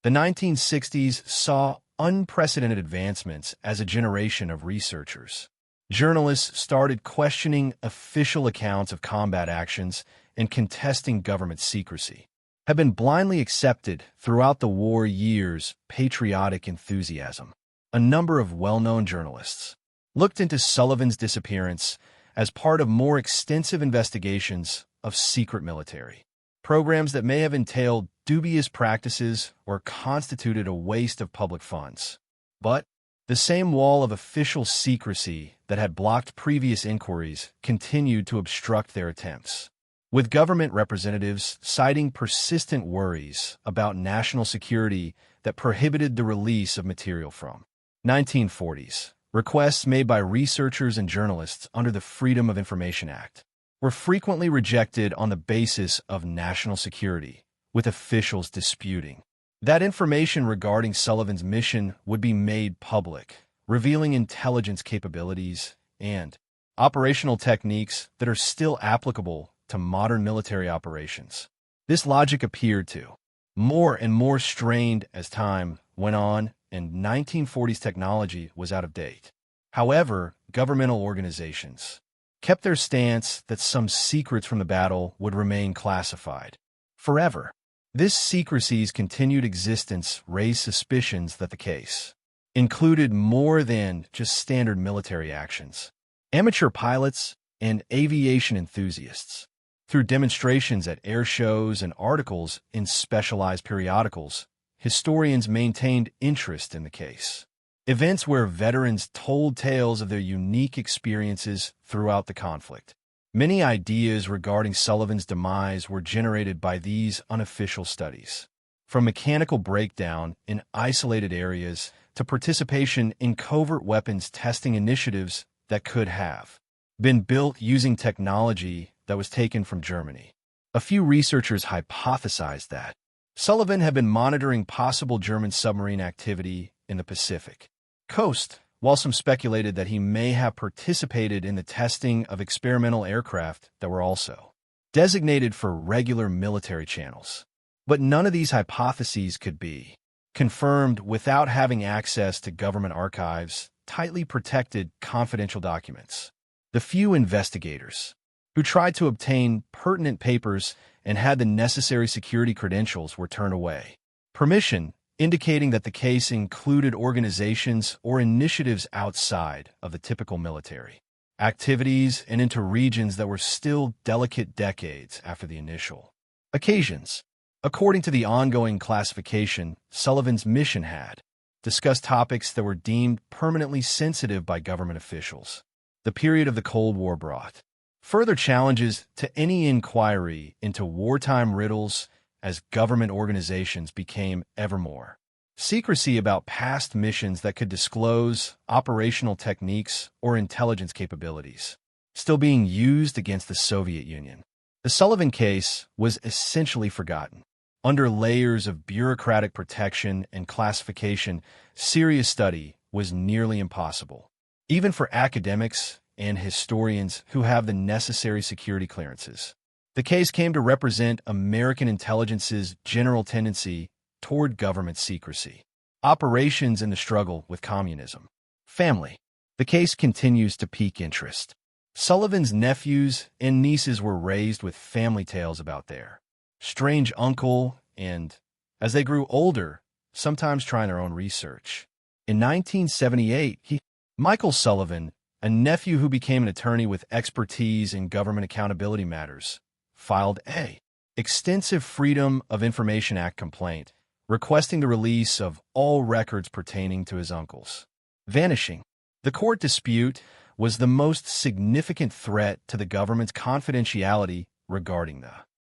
The 1960s saw unprecedented advancements as a generation of researchers. Journalists started questioning official accounts of combat actions and contesting government secrecy. Have been blindly accepted throughout the war years' patriotic enthusiasm. A number of well-known journalists looked into Sullivan's disappearance as part of more extensive investigations of secret military programs that may have entailed dubious practices or constituted a waste of public funds. But the same wall of official secrecy that had blocked previous inquiries continued to obstruct their attempts, with government representatives citing persistent worries about national security that prohibited the release of material from 1940s. Requests made by researchers and journalists under the Freedom of Information Act were frequently rejected on the basis of national security, with officials disputing that information regarding Sullivan's mission would be made public, revealing intelligence capabilities and operational techniques that are still applicable to modern military operations. This logic appeared to more and more strained as time went on and 1940s technology was out of date. However, governmental organizations kept their stance that some secrets from the battle would remain classified forever. This secrecy's continued existence raised suspicions that the case included more than just standard military actions. Amateur pilots and aviation enthusiasts, through demonstrations at air shows and articles in specialized periodicals, historians maintained interest in the case. Events where veterans told tales of their unique experiences throughout the conflict. Many ideas regarding Sullivan's demise were generated by these unofficial studies, from mechanical breakdown in isolated areas to participation in covert weapons testing initiatives that could have been built using technology that was taken from Germany. A few researchers hypothesized that Sullivan had been monitoring possible German submarine activity in the Pacific coast, while some speculated that he may have participated in the testing of experimental aircraft that were also designated for regular military channels. But none of these hypotheses could be confirmed without having access to government archives, tightly protected confidential documents. The few investigators who tried to obtain pertinent papers and had the necessary security credentials were turned away. Permission, indicating that the case included organizations or initiatives outside of the typical military activities and into regions that were still delicate decades after the initial occasions. According to the ongoing classification, Sullivan's mission had discussed topics that were deemed permanently sensitive by government officials. The period of the Cold War brought further challenges to any inquiry into wartime riddles as government organizations became ever more secrecy about past missions that could disclose operational techniques or intelligence capabilities still being used against the Soviet Union. The Sullivan case was essentially forgotten. Under layers of bureaucratic protection and classification, serious study was nearly impossible, even for academics and historians who have the necessary security clearances. The case came to represent American intelligence's general tendency toward government secrecy. Operations in the struggle with communism. Family. The case continues to pique interest. Sullivan's nephews and nieces were raised with family tales about their strange uncle and, as they grew older, sometimes trying their own research. In 1978, Michael Sullivan, a nephew who became an attorney with expertise in government accountability matters, filed a extensive Freedom of Information Act complaint requesting the release of all records pertaining to his uncles. Vanishing. The court dispute was the most significant threat to the government's confidentiality regarding the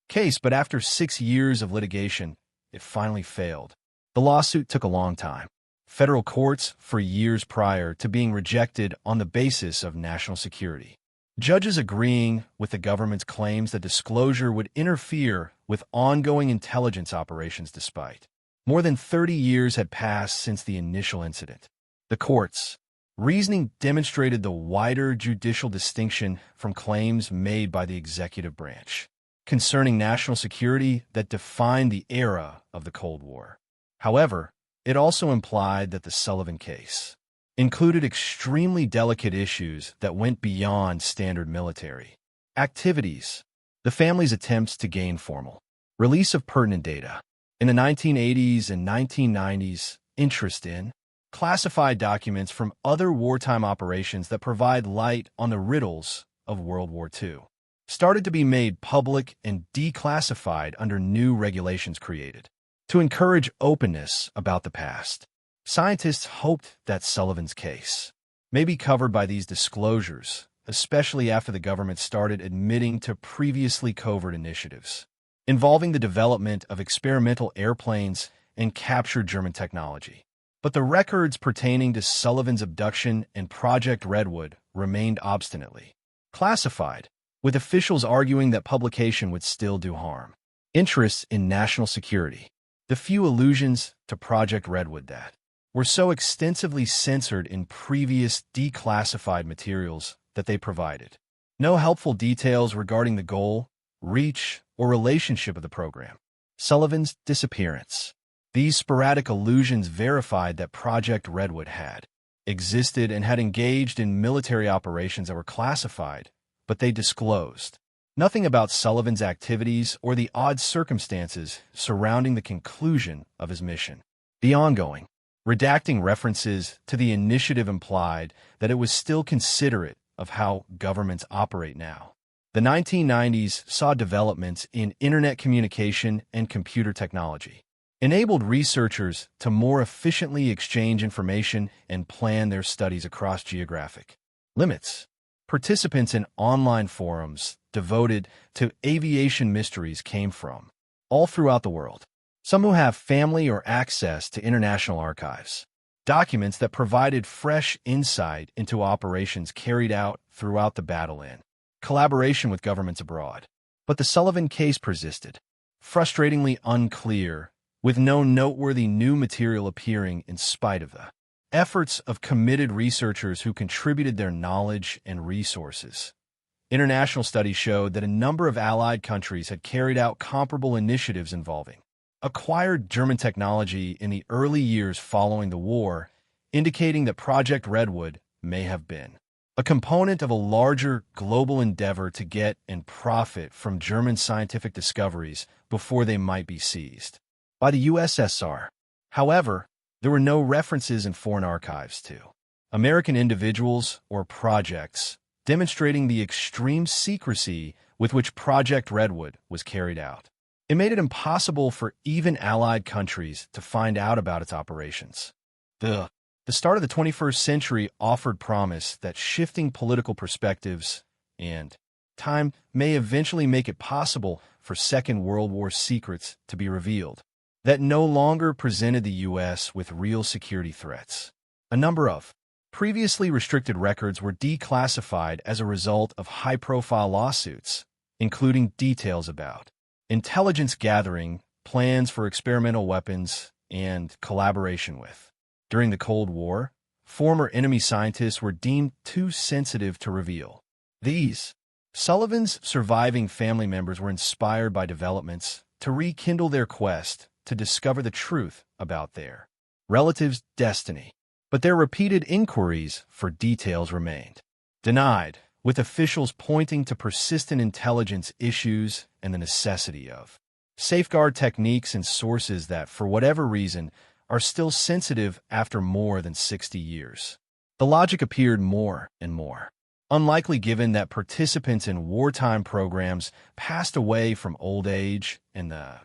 case, but after 6 years of litigation, it finally failed. The lawsuit took a long time. Federal courts for years prior to being rejected on the basis of national security. Judges agreeing with the government's claims that disclosure would interfere with ongoing intelligence operations despite. More than 30 years had passed since the initial incident. The court's reasoning demonstrated the wider judicial distinction from claims made by the executive branch concerning national security that defined the era of the Cold War. However, it also implied that the Sullivan case included extremely delicate issues that went beyond standard military activities. The family's attempts to gain formal release of pertinent data in the 1980s and 1990s, interest in classified documents from other wartime operations that provide light on the riddles of World War II, started to be made public and declassified under new regulations created to encourage openness about the past. Scientists hoped that Sullivan's case may be covered by these disclosures, especially after the government started admitting to previously covert initiatives involving the development of experimental airplanes and captured German technology. But the records pertaining to Sullivan's abduction and Project Redwood remained obstinately classified, with officials arguing that publication would still do harm. Interests in national security. The few allusions to Project Redwood that were so extensively censored in previous declassified materials that they provided no helpful details regarding the goal, reach, or relationship of the program. Sullivan's disappearance. These sporadic allusions verified that Project Redwood had existed and had engaged in military operations that were classified, but they disclosed nothing about Sullivan's activities or the odd circumstances surrounding the conclusion of his mission. The ongoing redacting references to the initiative implied that it was still considerate of how governments operate now. The 1990s saw developments in internet communication and computer technology, enabled researchers to more efficiently exchange information and plan their studies across geographic limits. Participants in online forums devoted to aviation mysteries came from all throughout the world. Some who have family or access to international archives, documents that provided fresh insight into operations carried out throughout the battle in collaboration with governments abroad. But the Sullivan case persisted, frustratingly unclear, with no noteworthy new material appearing in spite of the efforts of committed researchers who contributed their knowledge and resources. International studies showed that a number of Allied countries had carried out comparable initiatives involving acquired German technology in the early years following the war, indicating that Project Redwood may have been a component of a larger global endeavor to get and profit from German scientific discoveries before they might be seized by the USSR. However, there were no references in foreign archives to American individuals or projects, demonstrating the extreme secrecy with which Project Redwood was carried out. It made it impossible for even Allied countries to find out about its operations. The start of the 21st century offered promise that shifting political perspectives and time may eventually make it possible for Second World War secrets to be revealed that no longer presented the U.S. with real security threats. A number of previously restricted records were declassified as a result of high-profile lawsuits, including details about intelligence gathering, plans for experimental weapons, and collaboration with. During the Cold War, former enemy scientists were deemed too sensitive to reveal. These Sullivan's surviving family members were inspired by developments to rekindle their quest to discover the truth about their relatives' destiny. But their repeated inquiries for details remained denied, with officials pointing to persistent intelligence issues and the necessity of safeguard techniques and sources that, for whatever reason, are still sensitive after more than 60 years. The logic appeared more and more unlikely given that participants in wartime programs passed away from old age and the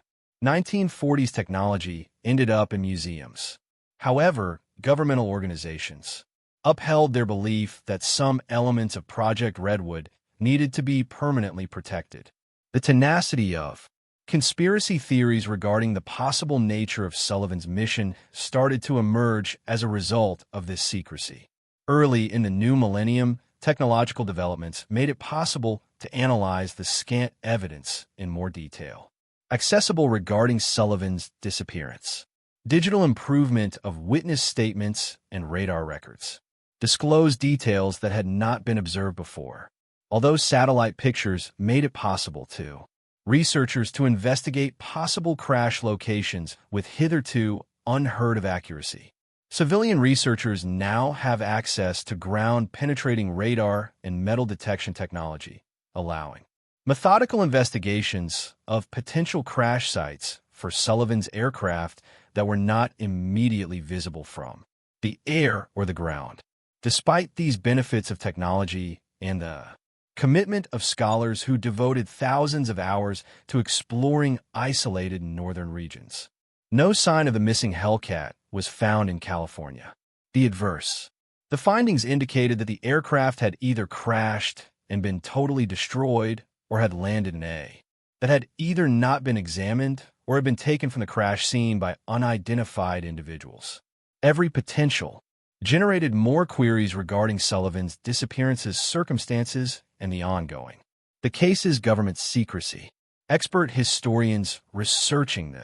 1940s technology ended up in museums. However, governmental organizations upheld their belief that some elements of Project Redwood needed to be permanently protected. The tenacity of conspiracy theories regarding the possible nature of Sullivan's mission started to emerge as a result of this secrecy. Early in the new millennium, technological developments made it possible to analyze the scant evidence in more detail. accessible regarding Sullivan's disappearance. Digital improvement of witness statements and radar records. Disclosed details that had not been observed before. Although satellite pictures made it possible to researchers to investigate possible crash locations with hitherto unheard of accuracy. Civilian researchers now have access to ground-penetrating radar and metal detection technology, allowing methodical investigations of potential crash sites for Sullivan's aircraft that were not immediately visible from the air or the ground. Despite these benefits of technology and the commitment of scholars who devoted thousands of hours to exploring isolated northern regions, no sign of the missing Hellcat was found in California. The findings indicated that the aircraft had either crashed and been totally destroyed or had landed in a that had either not been examined or had been taken from the crash scene by unidentified individuals. Every potential generated more queries regarding Sullivan's disappearance's circumstances and the the case's government secrecy. Expert historians researching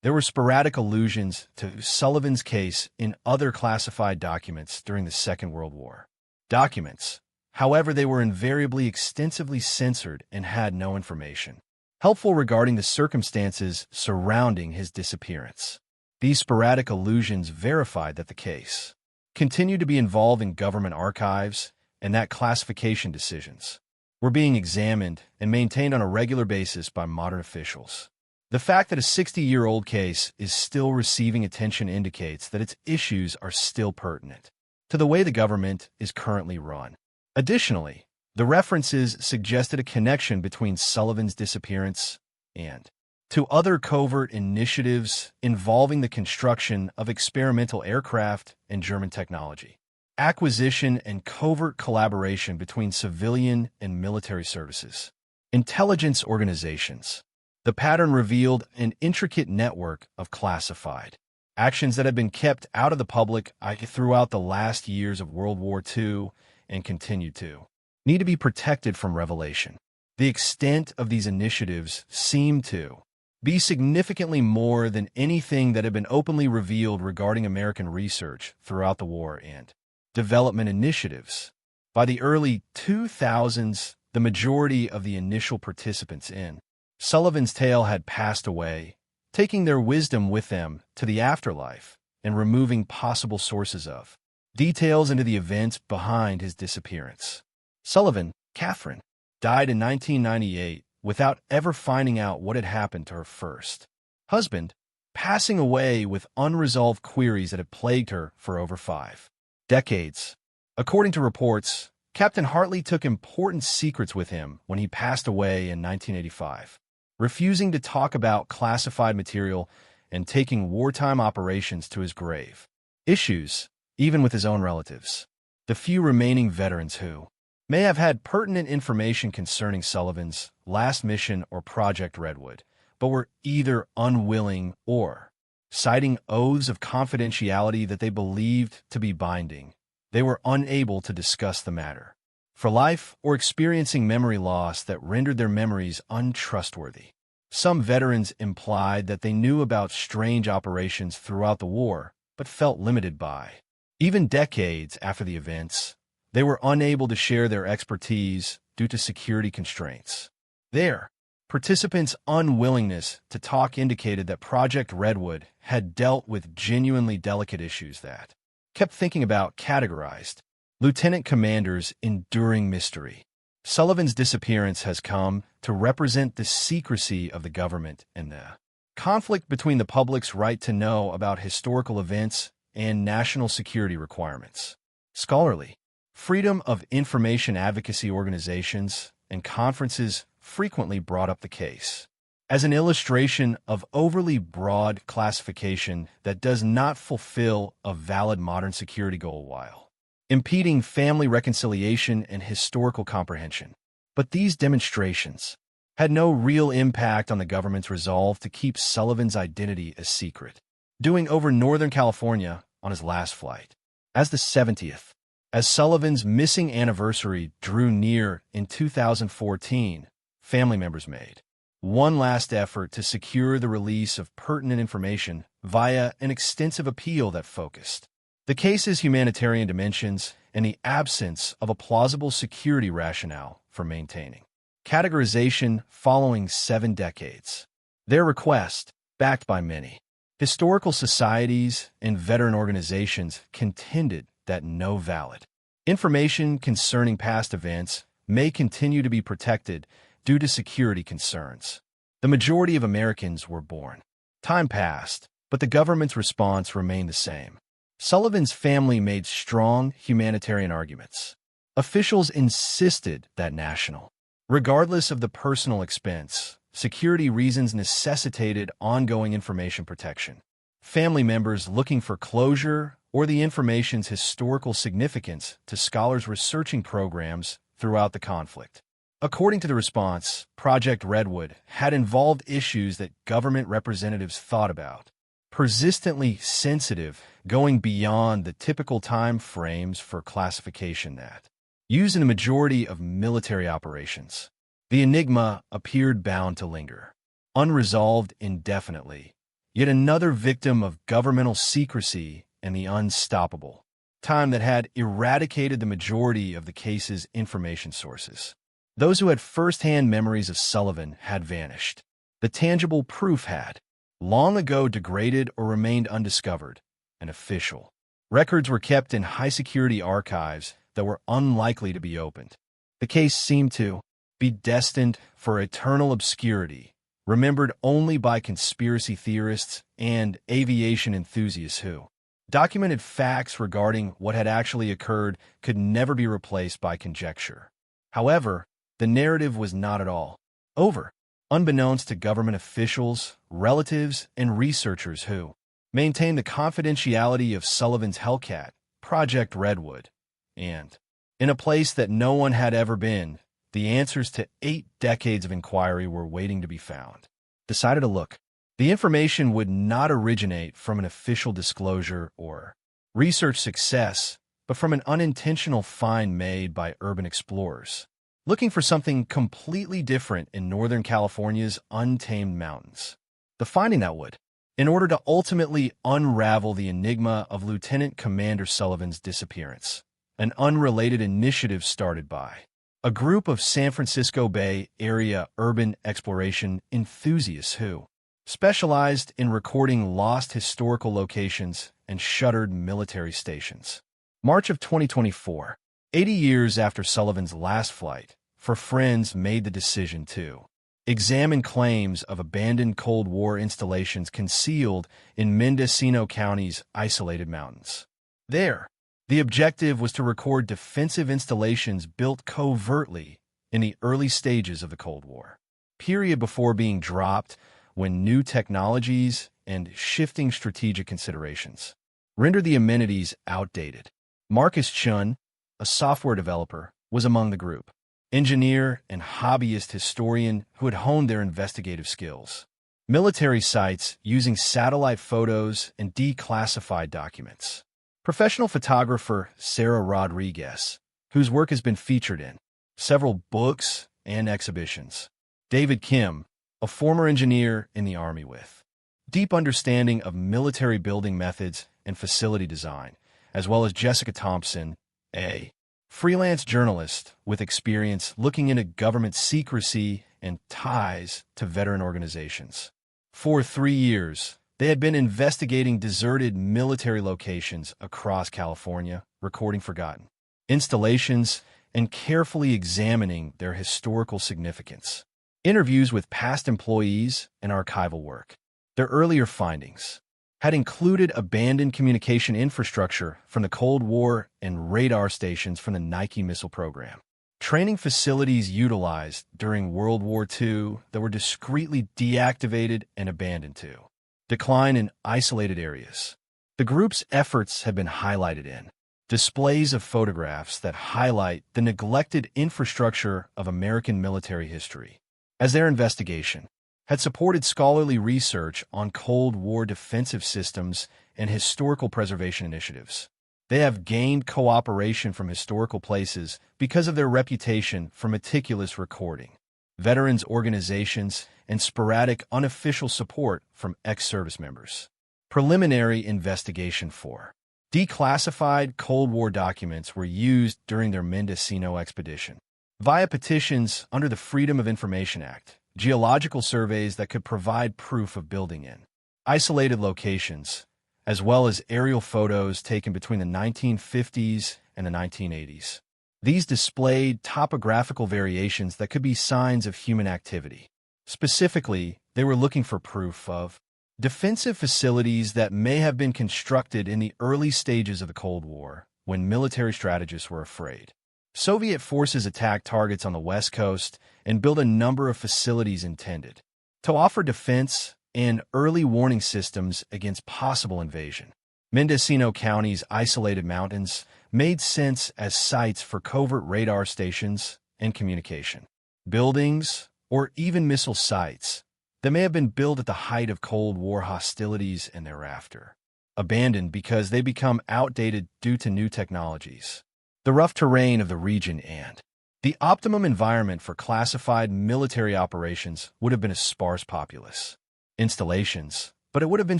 there were sporadic allusions to Sullivan's case in other classified documents during the Second World War. Documents, however, they were invariably extensively censored and had no information helpful regarding the circumstances surrounding his disappearance. These sporadic allusions verified that the case continued to be involved in government archives and that classification decisions were being examined and maintained on a regular basis by modern officials. The fact that a 60-year-old case is still receiving attention indicates that its issues are still pertinent to the way the government is currently run. Additionally, the references suggested a connection between Sullivan's disappearance and to other covert initiatives involving the construction of experimental aircraft and German technology, acquisition and covert collaboration between civilian and military services, intelligence organizations. The pattern revealed an intricate network of classified actions that had been kept out of the public eye throughout the last years of World War II and continue to need to be protected from revelation. The extent of these initiatives seemed to be significantly more than anything that had been openly revealed regarding American research throughout the war and development initiatives. By the early 2000s, the majority of the initial participants in Sullivan's tale had passed away, taking their wisdom with them to the afterlife and removing possible sources of details into the events behind his disappearance. Sullivan, Catherine, died in 1998 without ever finding out what had happened to her first husband, passing away with unresolved queries that had plagued her for over 5 decades. According to reports, Captain Hartley took important secrets with him when he passed away in 1985, refusing to talk about classified material and taking wartime operations to his grave. Issues, even with his own relatives. The few remaining veterans who may have had pertinent information concerning Sullivan's last mission or Project Redwood, but were either unwilling or citing oaths of confidentiality that they believed to be binding. They were unable to discuss the matter for life or experiencing memory loss that rendered their memories untrustworthy. Some veterans implied that they knew about strange operations throughout the war, but felt limited by. Even decades after the events, they were unable to share their expertise due to security constraints. Their participants' unwillingness to talk indicated that Project Redwood had dealt with genuinely delicate issues that kept thinking about categorized lieutenant commanders' enduring mystery. Sullivan's disappearance has come to represent the secrecy of the government and the conflict between the public's right to know about historical events and national security requirements. Scholarly, freedom of information advocacy organizations and conferences frequently brought up the case as an illustration of overly broad classification that does not fulfill a valid modern security goal while impeding family reconciliation and historical comprehension. But these demonstrations had no real impact on the government's resolve to keep Sullivan's identity a secret, doing over Northern California on his last flight. As the 70th, as Sullivan's missing anniversary drew near in 2014, family members made one last effort to secure the release of pertinent information via an extensive appeal that focused the case's humanitarian dimensions and the absence of a plausible security rationale for maintaining categorization following 7 decades. Their request, backed by many historical societies and veteran organizations, contended that no valid information concerning past events may continue to be protected due to security concerns. The majority of Americans were born. Time passed, but the government's response remained the same. Sullivan's family made strong humanitarian arguments. Officials insisted that national, regardless of the personal expense, security reasons necessitated ongoing information protection. Family members looking for closure or the information's historical significance to scholars researching programs throughout the conflict. According to the response, Project Redwood had involved issues that government representatives thought about, persistently sensitive, going beyond the typical time frames for classification that used in a majority of military operations. The enigma appeared bound to linger, unresolved indefinitely, yet another victim of governmental secrecy and the unstoppable time that had eradicated the majority of the case's information sources. Those who had first-hand memories of Sullivan had vanished. The tangible proof had long ago degraded or remained undiscovered, and official records were kept in high-security archives that were unlikely to be opened. The case seemed to be destined for eternal obscurity, remembered only by conspiracy theorists and aviation enthusiasts who documented facts regarding what had actually occurred could never be replaced by conjecture. However, the narrative was not at all over. Unbeknownst to government officials, relatives, and researchers who maintained the confidentiality of Sullivan's Hellcat, Project Redwood, and in a place that no one had ever been, the answers to 8 decades of inquiry were waiting to be found. Decided to look. The information would not originate from an official disclosure or research success, but from an unintentional find made by urban explorers looking for something completely different in Northern California's untamed mountains. The finding that would, in order to ultimately unravel the enigma of Lieutenant Commander Sullivan's disappearance, an unrelated initiative started by a group of San Francisco Bay Area urban exploration enthusiasts who specialized in recording lost historical locations and shuttered military stations. March of 2024. 80 years after Sullivan's last flight, for friends made the decision to examine claims of abandoned Cold War installations concealed in Mendocino County's isolated mountains. There, the objective was to record defensive installations built covertly in the early stages of the Cold War, period before being dropped when new technologies and shifting strategic considerations rendered the amenities outdated. Marcus Chun, a software developer, was among the group. Engineer and hobbyist historian who had honed their investigative skills. Military sites using satellite photos and declassified documents. Professional photographer Sarah Rodriguez, whose work has been featured in several books and exhibitions. David Kim, a former engineer in the Army with deep understanding of military building methods and facility design, as well as Jessica Thompson, a freelance journalist with experience looking into government secrecy and ties to veteran organizations. For 3 years, they had been investigating deserted military locations across California, recording forgotten installations, and carefully examining their historical significance. Interviews with past employees and archival work. Their earlier findings had included abandoned communication infrastructure from the Cold War and radar stations from the Nike missile program. Training facilities utilized during World War II that were discreetly deactivated and abandoned to decline in isolated areas. The group's efforts have been highlighted in displays of photographs that highlight the neglected infrastructure of American military history, as their investigation had supported scholarly research on Cold War defensive systems and historical preservation initiatives. They have gained cooperation from historical places because of their reputation for meticulous recording. veterans organizations, and sporadic unofficial support from ex-service members. Preliminary investigation. 4. Declassified Cold War documents were used during their Mendocino expedition. Via petitions under the Freedom of Information Act, geological surveys that could provide proof of building in isolated locations, as well as aerial photos taken between the 1950s and the 1980s. These displayed topographical variations that could be signs of human activity. Specifically, they were looking for proof of defensive facilities that may have been constructed in the early stages of the Cold War, when military strategists were afraid. Soviet forces attacked targets on the West Coast and built a number of facilities intended to offer defense and early warning systems against possible invasion. Mendocino County's isolated mountains made sense as sites for covert radar stations and communication. Buildings, or even missile sites, that may have been built at the height of Cold War hostilities and thereafter, abandoned because they become outdated due to new technologies. The rough terrain of the region and the optimum environment for classified military operations would have been a sparse populace installations, but it would have been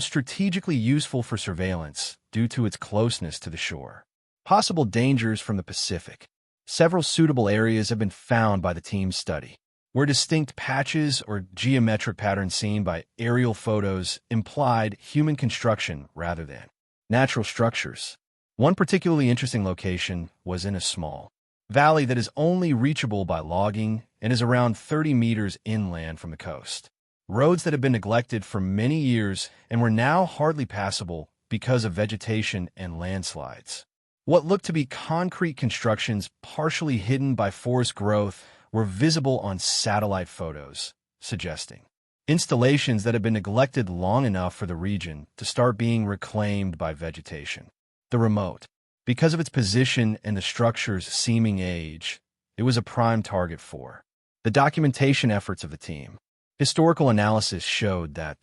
strategically useful for surveillance due to its closeness to the shore. Possible dangers from the Pacific. Several suitable areas have been found by the team's study, where distinct patches or geometric patterns seen by aerial photos implied human construction rather than natural structures. One particularly interesting location was in a small valley that is only reachable by logging and is around 30 meters inland from the coast. Roads that had been neglected for many years and were now hardly passable because of vegetation and landslides. What looked to be concrete constructions partially hidden by forest growth were visible on satellite photos, suggesting installations that had been neglected long enough for the region to start being reclaimed by vegetation. The remote, because of its position and the structure's seeming age, it was a prime target for the documentation efforts of the team. Historical analysis showed that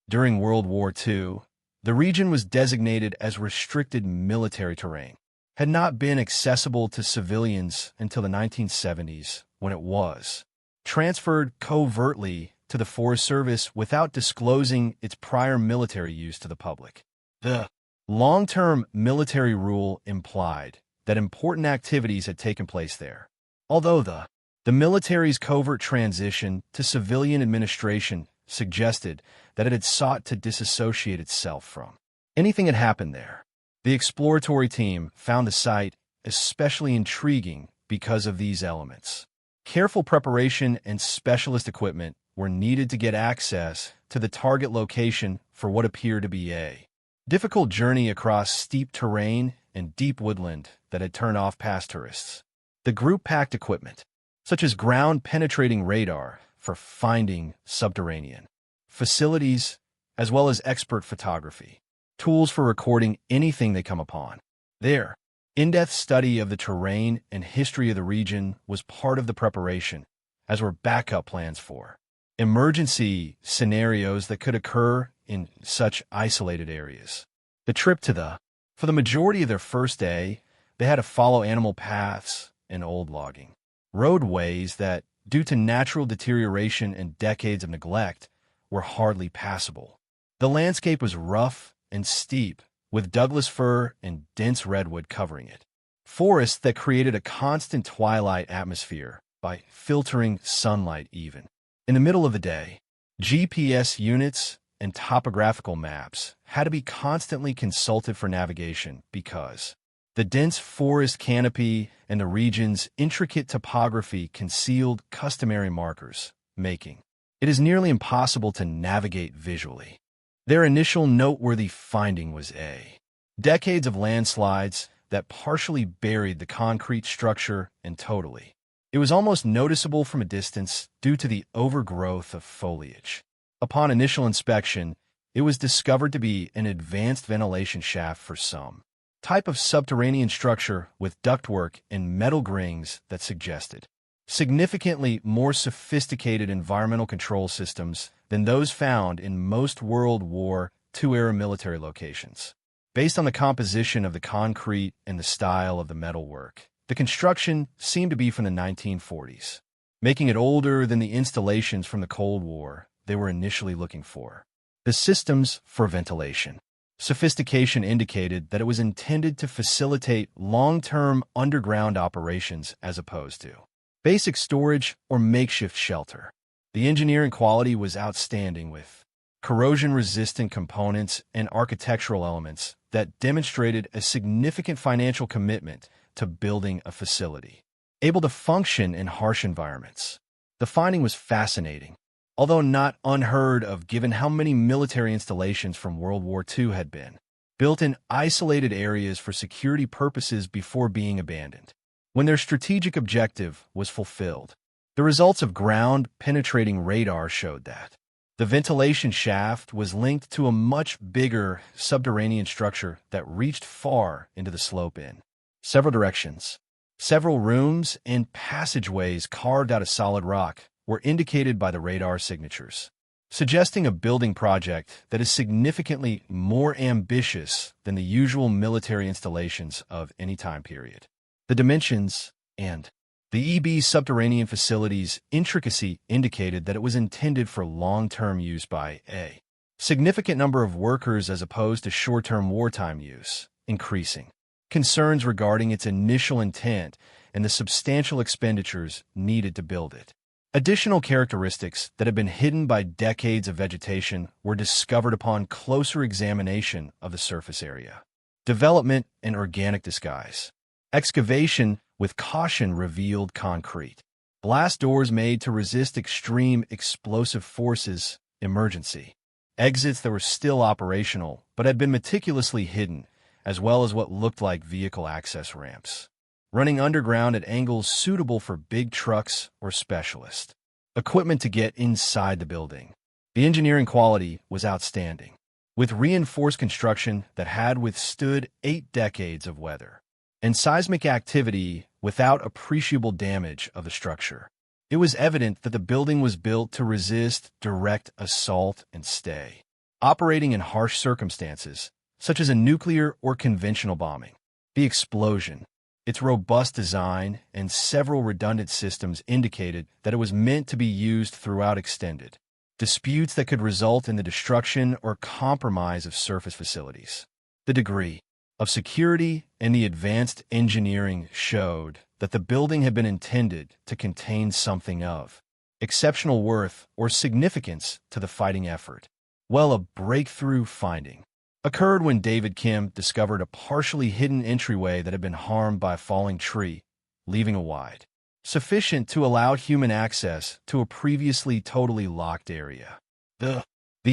during World War II, the region was designated as restricted military terrain, had not been accessible to civilians until the 1970s, when it was transferred covertly to the Forest Service without disclosing its prior military use to the public. The long-term military rule implied that important activities had taken place there, although the military's covert transition to civilian administration suggested that it had sought to disassociate itself from anything that happened there. The exploratory team found the site especially intriguing because of these elements. Careful preparation and specialist equipment were needed to get access to the target location for what appeared to be a difficult journey across steep terrain and deep woodland that had turned off past tourists. The group packed equipment, such as ground-penetrating radar for finding subterranean facilities, as well as expert photography, tools for recording anything they come upon. Their in-depth study of the terrain and history of the region was part of the preparation, as were backup plans for emergency scenarios that could occur in such isolated areas. The trip for the majority of their first day, they had to follow animal paths and old logging roadways that, due to natural deterioration and decades of neglect, were hardly passable. The landscape was rough and steep, with Douglas fir and dense redwood covering it. Forests that created a constant twilight atmosphere by filtering sunlight even. In the middle of the day, GPS units and topographical maps had to be constantly consulted for navigation because the dense forest canopy and the region's intricate topography concealed customary markers, making it is nearly impossible to navigate visually. Their initial noteworthy finding was decades of landslides that partially buried the concrete structure and totally. It was almost noticeable from a distance due to the overgrowth of foliage. Upon initial inspection, it was discovered to be an advanced ventilation shaft for some type of subterranean structure with ductwork and metal grings that suggested significantly more sophisticated environmental control systems than those found in most World War II-era military locations. Based on the composition of the concrete and the style of the metalwork, the construction seemed to be from the 1940s. making it older than the installations from the Cold War they were initially looking for. The systems for ventilation. Sophistication indicated that it was intended to facilitate long-term underground operations as opposed to basic storage or makeshift shelter. The engineering quality was outstanding, with corrosion-resistant components and architectural elements that demonstrated a significant financial commitment to building a facility able to function in harsh environments. The finding was fascinating, although not unheard of given how many military installations from World War II had been built in isolated areas for security purposes before being abandoned when their strategic objective was fulfilled. The results of ground-penetrating radar showed that the ventilation shaft was linked to a much bigger subterranean structure that reached far into the slope in several directions. Several rooms and passageways carved out of solid rock were indicated by the radar signatures, suggesting a building project that is significantly more ambitious than the usual military installations of any time period. The dimensions and the EB subterranean facility's intricacy indicated that it was intended for long-term use by a significant number of workers as opposed to short-term wartime use, increasing concerns regarding its initial intent and the substantial expenditures needed to build it. Additional characteristics that had been hidden by decades of vegetation were discovered upon closer examination of the surface area. Development and organic disguise. Excavation with caution revealed concrete blast doors made to resist extreme explosive forces, emergency exits that were still operational but had been meticulously hidden, as well as what looked like vehicle access ramps running underground at angles suitable for big trucks or specialist equipment to get inside the building. The engineering quality was outstanding, with reinforced construction that had withstood 8 decades of weather and seismic activity without appreciable damage of the structure. It was evident that the building was built to resist direct assault and stay operating in harsh circumstances, such as a nuclear or conventional bombing. The explosion, its robust design, and several redundant systems indicated that it was meant to be used throughout extended disputes that could result in the destruction or compromise of surface facilities. The degree of security and the advanced engineering showed that the building had been intended to contain something of exceptional worth or significance to the fighting effort. Well, a breakthrough finding occurred when David Kim discovered a partially hidden entryway that had been harmed by a falling tree, leaving a wide, sufficient to allow human access to a previously totally locked area. The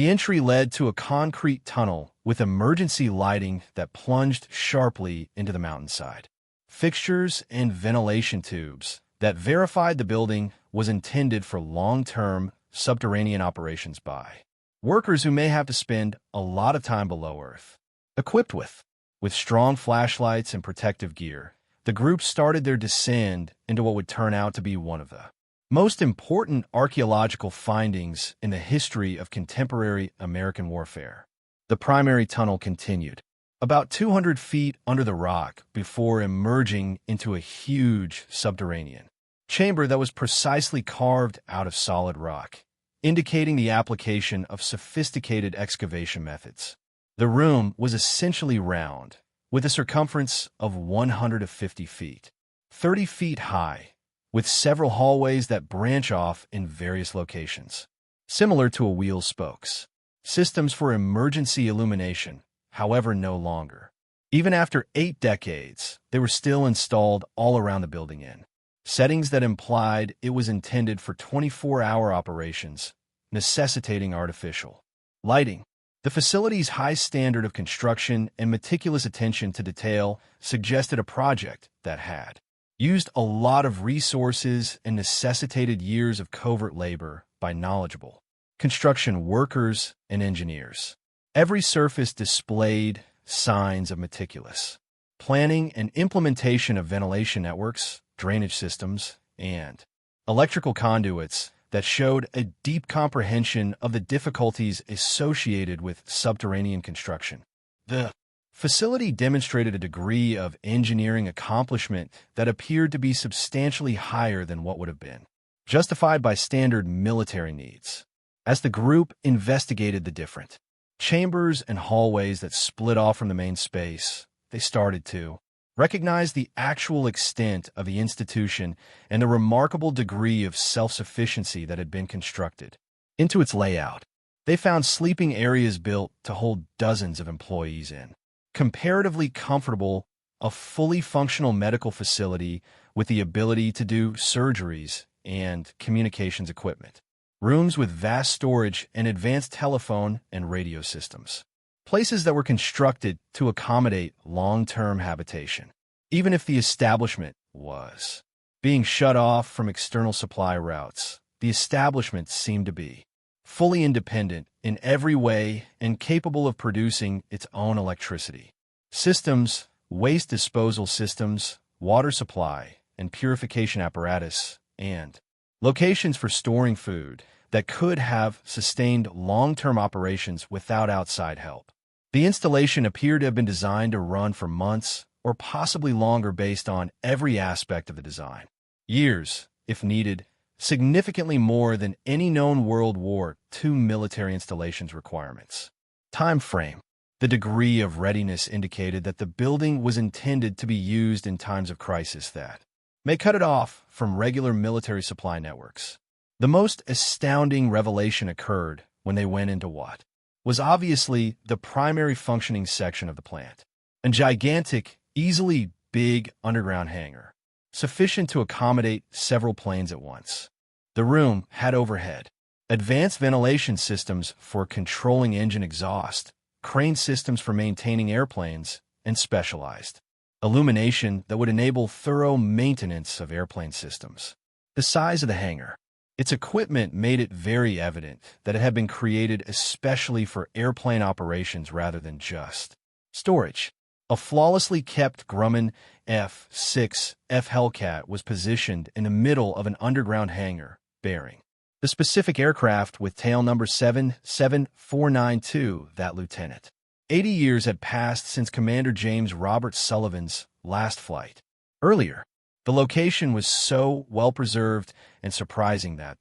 entry led to a concrete tunnel with emergency lighting that plunged sharply into the mountainside. Fixtures and ventilation tubes that verified the building was intended for long-term subterranean operations by workers who may have to spend a lot of time below Earth. Equipped with strong flashlights and protective gear, the group started their descent into what would turn out to be one of the most important archaeological findings in the history of contemporary American warfare. The primary tunnel continued about 200 feet under the rock before emerging into a huge subterranean chamber that was precisely carved out of solid rock, indicating the application of sophisticated excavation methods. The room was essentially round, with a circumference of 150 feet, 30 feet high, with several hallways that branch off in various locations, similar to a wheel's spokes. Systems for emergency illumination, however, no longer. Even after 8 decades, they were still installed all around the building in settings that implied it was intended for 24-hour operations, necessitating artificial lighting. The facility's high standard of construction and meticulous attention to detail suggested a project that had used a lot of resources and necessitated years of covert labor by knowledgeable construction workers and engineers. Every surface displayed signs of meticulous planning and implementation of ventilation networks, drainage systems, and electrical conduits that showed a deep comprehension of the difficulties associated with subterranean construction. The facility demonstrated a degree of engineering accomplishment that appeared to be substantially higher than what would have been justified by standard military needs. As the group investigated the different chambers and hallways that split off from the main space, they started to recognize the actual extent of the institution and the remarkable degree of self-sufficiency that had been constructed into its layout. They found sleeping areas built to hold dozens of employees in, comparatively comfortable, a fully functional medical facility with the ability to do surgeries and communications equipment, rooms with vast storage and advanced telephone and radio systems, places that were constructed to accommodate long-term habitation. Even if the establishment was being shut off from external supply routes, the establishment seemed to be fully independent in every way and capable of producing its own electricity. Systems, waste disposal systems, water supply, and purification apparatus, and locations for storing food that could have sustained long-term operations without outside help. The installation appeared to have been designed to run for months or possibly longer based on every aspect of the design. Years, if needed, significantly more than any known World War II military installations requirements. Time frame. The degree of readiness indicated that the building was intended to be used in times of crisis that may cut it off from regular military supply networks. The most astounding revelation occurred when they went into what was obviously the primary functioning section of the plant, a gigantic, easily big underground hangar, sufficient to accommodate several planes at once. The room had overhead advanced ventilation systems for controlling engine exhaust, crane systems for maintaining airplanes, and specialized illumination that would enable thorough maintenance of airplane systems. The size of the hangar, its equipment made it very evident that it had been created especially for airplane operations rather than just storage. A flawlessly kept Grumman F-6F Hellcat was positioned in the middle of an underground hangar, bearing the specific aircraft with tail number 77492, that lieutenant. 80 years had passed since Commander James Robert Sullivan's last flight. Earlier, the location was so well-preserved and surprising that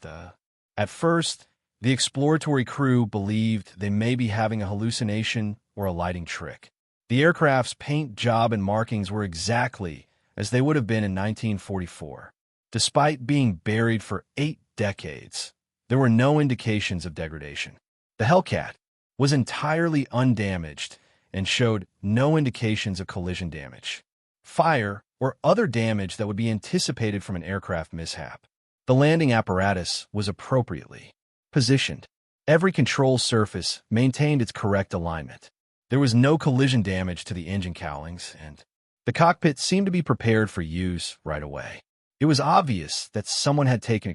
at first, the exploratory crew believed they may be having a hallucination or a lighting trick. The aircraft's paint job and markings were exactly as they would have been in 1944. Despite being buried for 8 decades, there were no indications of degradation. The Hellcat was entirely undamaged and showed no indications of collision damage, fire, or other damage that would be anticipated from an aircraft mishap. The landing apparatus was appropriately positioned. Every control surface maintained its correct alignment. There was no collision damage to the engine cowlings, and the cockpit seemed to be prepared for use right away. It was obvious that someone had taken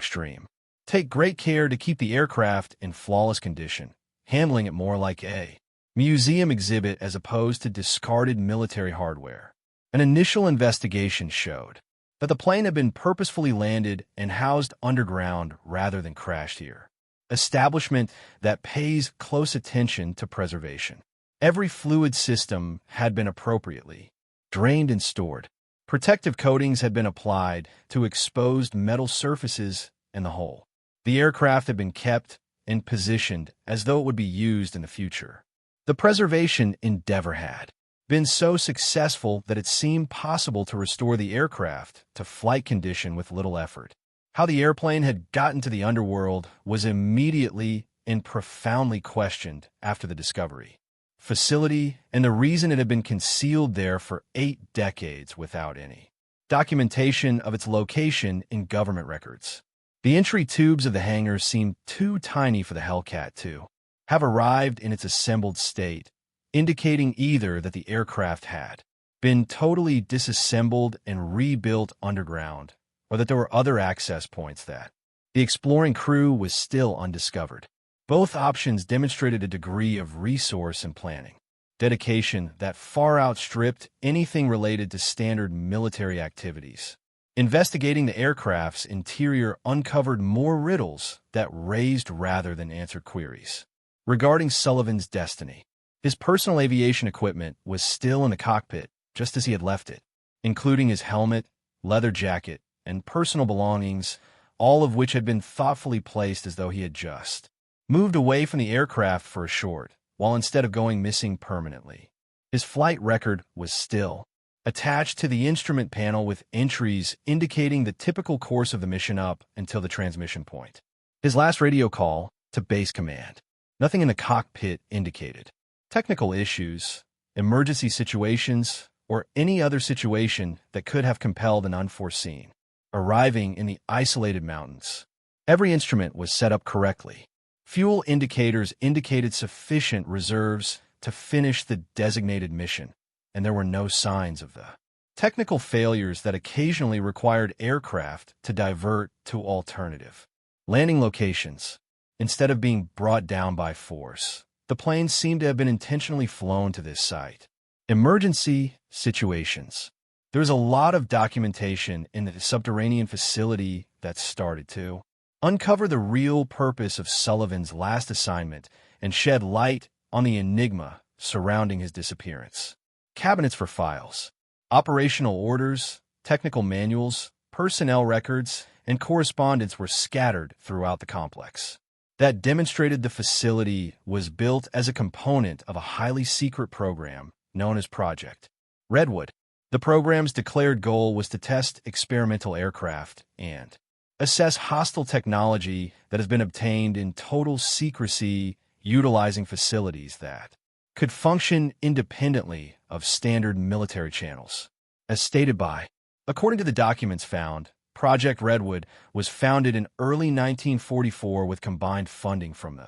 take great care to keep the aircraft in flawless condition, handling it more like a museum exhibit as opposed to discarded military hardware. An initial investigation showed that the plane had been purposefully landed and housed underground rather than crashed here. Establishment that pays close attention to preservation. Every fluid system had been appropriately drained and stored. Protective coatings had been applied to exposed metal surfaces in the hull. The aircraft had been kept and positioned as though it would be used in the future. The preservation endeavor had been so successful that it seemed possible to restore the aircraft to flight condition with little effort. How the airplane had gotten to the underworld was immediately and profoundly questioned after the discovery. Facility and the reason it had been concealed there for 8 decades without any documentation of its location in government records. The entry tubes of the hangar seemed too tiny for the Hellcat to have arrived in its assembled state, indicating either that the aircraft had been totally disassembled and rebuilt underground, or that there were other access points that the exploring crew was still undiscovered. Both options demonstrated a degree of resource and planning, dedication that far outstripped anything related to standard military activities. Investigating the aircraft's interior uncovered more riddles that raised rather than answered queries. Regarding Sullivan's destiny, his personal aviation equipment was still in the cockpit just as he had left it, including his helmet, leather jacket, and personal belongings, all of which had been thoughtfully placed as though he had just moved away from the aircraft for a short, while instead of going missing permanently. His flight record was still attached to the instrument panel with entries indicating the typical course of the mission up until the transmission point. His last radio call to base command. Nothing in the cockpit indicated technical issues, emergency situations, or any other situation that could have compelled an unforeseen arriving in the isolated mountains. Every instrument was set up correctly. Fuel indicators indicated sufficient reserves to finish the designated mission, and there were no signs of the technical failures that occasionally required aircraft to divert to alternative landing locations. Instead of being brought down by force, the planes seemed to have been intentionally flown to this site. Emergency situations. There's a lot of documentation in the subterranean facility that started to uncover the real purpose of Sullivan's last assignment and shed light on the enigma surrounding his disappearance. Cabinets for files, operational orders, technical manuals, personnel records, and correspondence were scattered throughout the complex. That demonstrated the facility was built as a component of a highly secret program known as Project Redwood. The program's declared goal was to test experimental aircraft and assess hostile technology that has been obtained in total secrecy, utilizing facilities that could function independently of standard military channels. As stated by, according to the documents found, Project Redwood was founded in early 1944 with combined funding from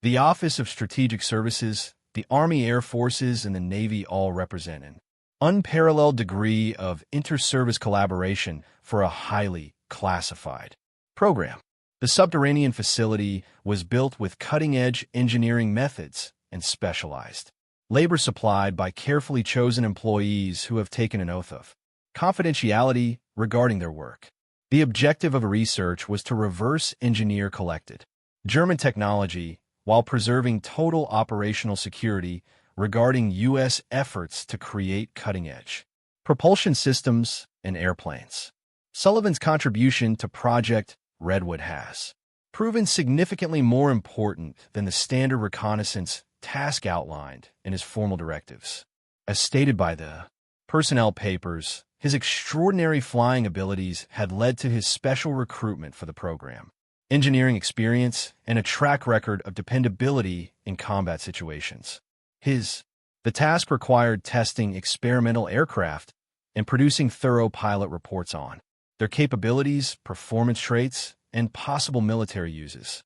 the Office of Strategic Services, the Army Air Forces, and the Navy, all represent an unparalleled degree of inter-service collaboration for a highly classified program. The subterranean facility was built with cutting-edge engineering methods and specialized labor supplied by carefully chosen employees who have taken an oath of confidentiality regarding their work. The objective of research was to reverse engineer collected German technology while preserving total operational security regarding U.S. efforts to create cutting-edge propulsion systems and airplanes. Sullivan's contribution to Project Redwood has proven significantly more important than the standard reconnaissance task outlined in his formal directives. As stated by the personnel papers, his extraordinary flying abilities had led to his special recruitment for the program, engineering experience, and a track record of dependability in combat situations. The task required testing experimental aircraft and producing thorough pilot reports on their capabilities, performance traits, and possible military uses.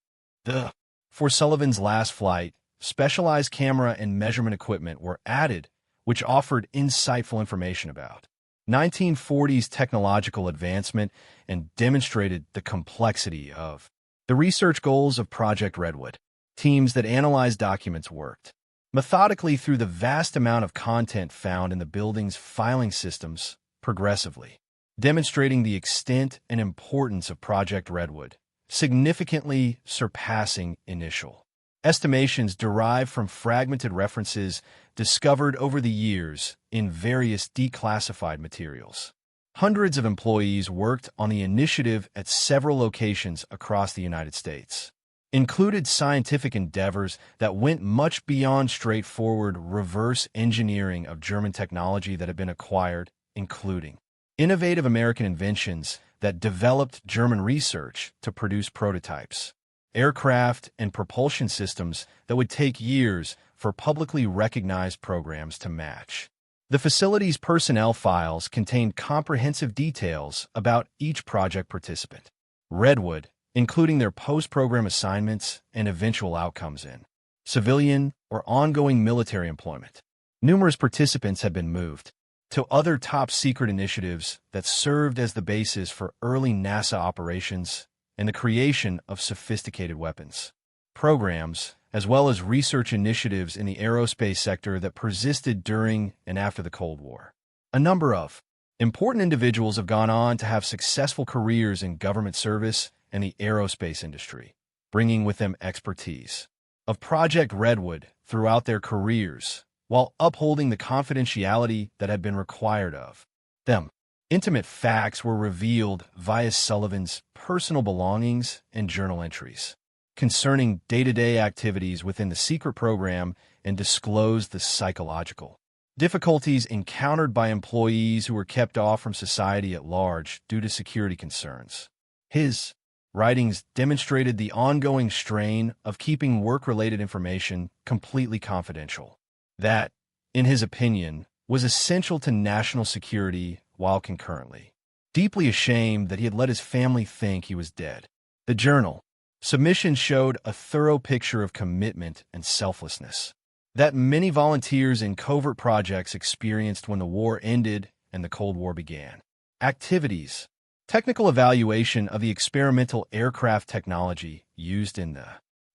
For Sullivan's last flight, specialized camera and measurement equipment were added, which offered insightful information about 1940s technological advancement and demonstrated the complexity of the research goals of Project Redwood. Teams that analyzed documents worked methodically through the vast amount of content found in the building's filing systems progressively, demonstrating the extent and importance of Project Redwood, significantly surpassing initial estimations derived from fragmented references discovered over the years in various declassified materials. Hundreds of employees worked on the initiative at several locations across the United States. Included scientific endeavors that went much beyond straightforward reverse engineering of German technology that had been acquired, including innovative American inventions that developed German research to produce prototypes, aircraft, and propulsion systems that would take years for publicly recognized programs to match. The facility's personnel files contained comprehensive details about each project participant. Redwood, including their post-program assignments and eventual outcomes in civilian or ongoing military employment. Numerous participants had been moved to other top-secret initiatives that served as the basis for early NASA operations and the creation of sophisticated weapons programs, as well as research initiatives in the aerospace sector that persisted during and after the Cold War. A number of important individuals have gone on to have successful careers in government service and the aerospace industry, bringing with them expertise of Project Redwood throughout their careers, while upholding the confidentiality that had been required of them. Intimate facts were revealed via Sullivan's personal belongings and journal entries concerning day-to-day activities within the secret program and disclosed the psychological difficulties encountered by employees who were kept off from society at large due to security concerns. His writings demonstrated the ongoing strain of keeping work-related information completely confidential. That, in his opinion, was essential to national security while concurrently deeply ashamed that he had let his family think he was dead. The journal submission showed a thorough picture of commitment and selflessness that many volunteers in covert projects experienced when the war ended and the Cold War began. Activities: technical evaluation of the experimental aircraft technology used in the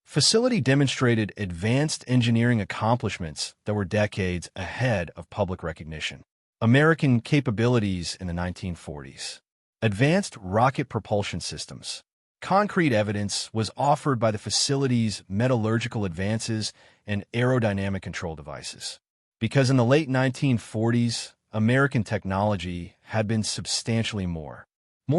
facility demonstrated advanced engineering accomplishments that were decades ahead of public recognition. American capabilities in the 1940s. Advanced rocket propulsion systems. Concrete evidence was offered by the facility's metallurgical advances and aerodynamic control devices. Because in the late 1940s, American technology had been substantially more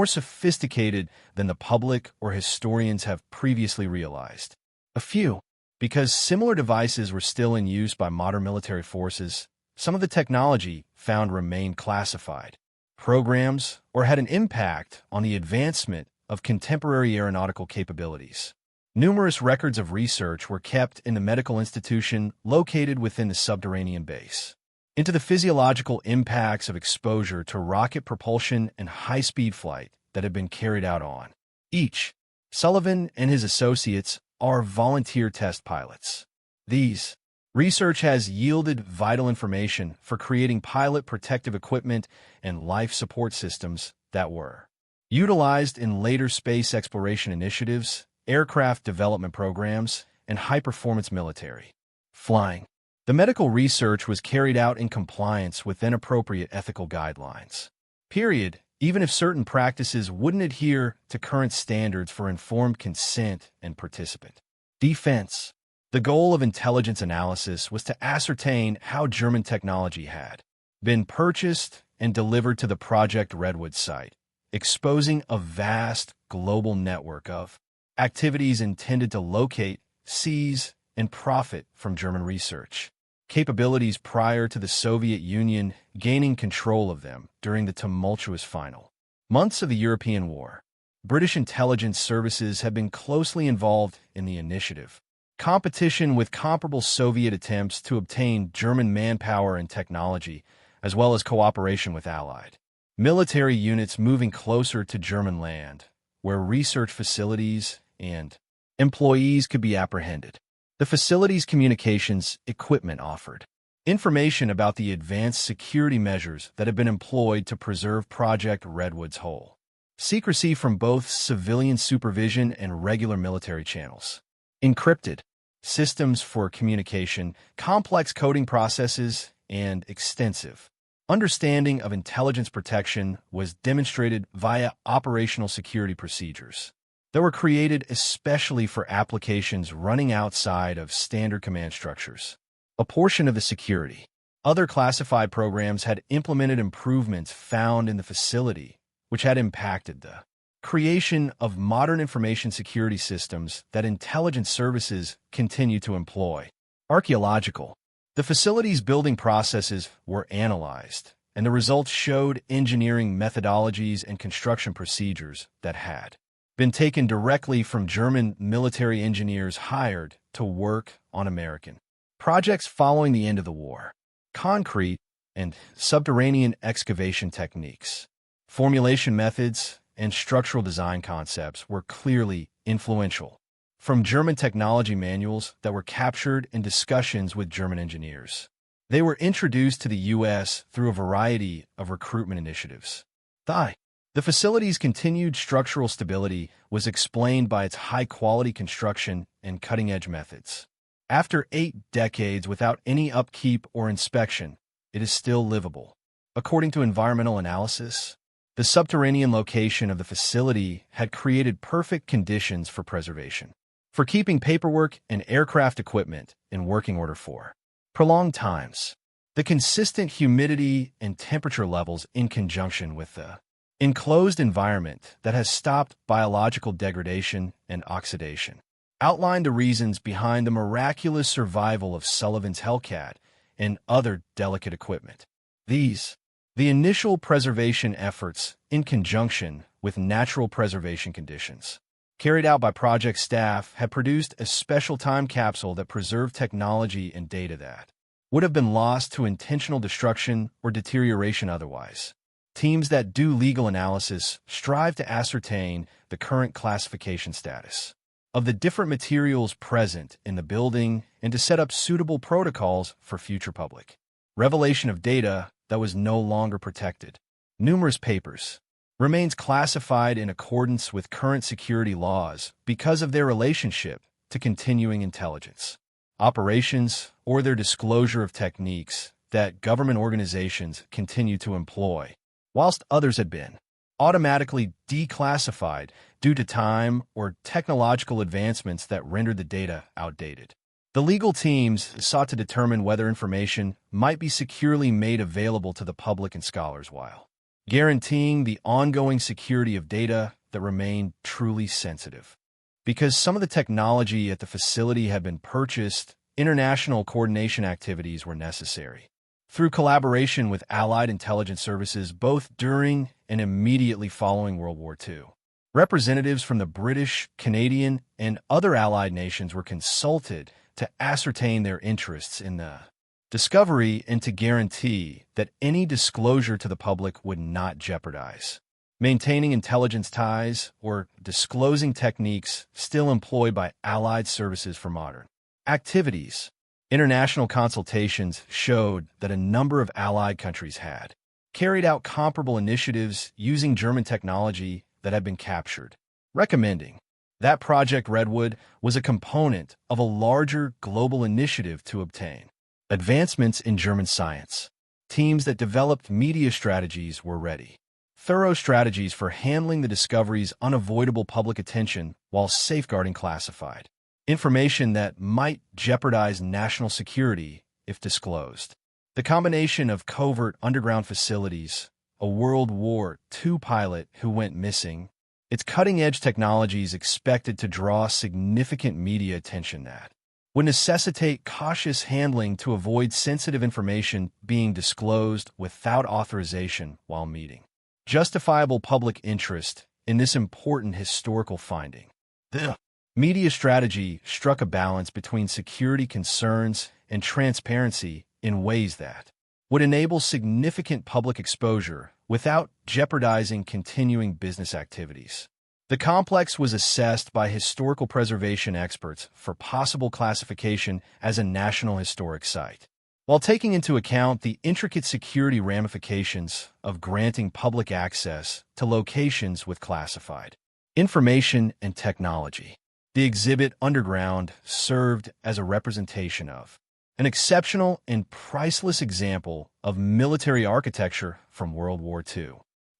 sophisticated than the public or historians have previously realized. A few, because similar devices were still in use by modern military forces, some of the technology found remained classified programs or had an impact on the advancement of contemporary aeronautical capabilities. Numerous records of research were kept in the medical institution located within the subterranean base into the physiological impacts of exposure to rocket propulsion and high-speed flight that had been carried out on. Each, Sullivan and his associates are volunteer test pilots. These research has yielded vital information for creating pilot protective equipment and life support systems that were utilized in later space exploration initiatives, aircraft development programs, and high-performance military flying. The medical research was carried out in compliance with then appropriate ethical guidelines. Period. Even if certain practices wouldn't adhere to current standards for informed consent and participant defense. The goal of intelligence analysis was to ascertain how German technology had been purchased and delivered to the Project Redwood site, exposing a vast global network of activities intended to locate, seize, and profit from German research capabilities prior to the Soviet Union gaining control of them during the tumultuous final months of the European War. British intelligence services have been closely involved in the initiative. Competition with comparable Soviet attempts to obtain German manpower and technology, as well as cooperation with Allied military units moving closer to German land, where research facilities and employees could be apprehended. The facility's communications equipment offered information about the advanced security measures that have been employed to preserve Project Redwood's whole secrecy from both civilian supervision and regular military channels. Encrypted systems for communication, complex coding processes, and extensive understanding of intelligence protection was demonstrated via operational security procedures that were created especially for applications running outside of standard command structures. A portion of the security. Other classified programs had implemented improvements found in the facility, which had impacted the creation of modern information security systems that intelligence services continue to employ. Archaeological. The facility's building processes were analyzed, and the results showed engineering methodologies and construction procedures that had been taken directly from German military engineers hired to work on American projects following the end of the war. Concrete and subterranean excavation techniques, formulation methods, and structural design concepts were clearly influential from German technology manuals that were captured in discussions with German engineers. They were introduced to the U.S. through a variety of recruitment initiatives. The facility's continued structural stability was explained by its high-quality construction and cutting-edge methods. After 8 decades without any upkeep or inspection, it is still livable. According to environmental analysis, the subterranean location of the facility had created perfect conditions for preservation, for keeping paperwork and aircraft equipment in working order for prolonged times. The consistent humidity and temperature levels in conjunction with the enclosed environment that has stopped biological degradation and oxidation outlined the reasons behind the miraculous survival of Sullivan's Hellcat and other delicate equipment. The initial preservation efforts, in conjunction with natural preservation conditions, carried out by project staff, had produced a special time capsule that preserved technology and data that would have been lost to intentional destruction or deterioration otherwise. Teams that do legal analysis strive to ascertain the current classification status of the different materials present in the building and to set up suitable protocols for future public revelation of data that was no longer protected. Numerous papers remains classified in accordance with current security laws because of their relationship to continuing intelligence operations or their disclosure of techniques that government organizations continue to employ, whilst others had been automatically declassified due to time or technological advancements that rendered the data outdated. The legal teams sought to determine whether information might be securely made available to the public and scholars while guaranteeing the ongoing security of data that remained truly sensitive. Because some of the technology at the facility had been purchased, international coordination activities were necessary. Through collaboration with Allied intelligence services both during and immediately following World War II, representatives from the British, Canadian, and other Allied nations were consulted to ascertain their interests in the discovery and to guarantee that any disclosure to the public would not jeopardize maintaining intelligence ties or disclosing techniques still employed by Allied services for modern activities. International consultations showed that a number of Allied countries had carried out comparable initiatives using German technology that had been captured, recommending that Project Redwood was a component of a larger global initiative to obtain advancements in German science. Teams that developed media strategies were ready. Thorough strategies for handling the discovery's unavoidable public attention while safeguarding classified information that might jeopardize national security if disclosed. The combination of covert underground facilities, a World War II pilot who went missing, its cutting-edge technologies expected to draw significant media attention that would necessitate cautious handling to avoid sensitive information being disclosed without authorization while meeting justifiable public interest in this important historical finding. The media strategy struck a balance between security concerns and transparency in ways that would enable significant public exposure without jeopardizing continuing business activities. The complex was assessed by historical preservation experts for possible classification as a National Historic Site, while taking into account the intricate security ramifications of granting public access to locations with classified information and technology. The exhibit Underground served as a representation of an exceptional and priceless example of military architecture from World War II.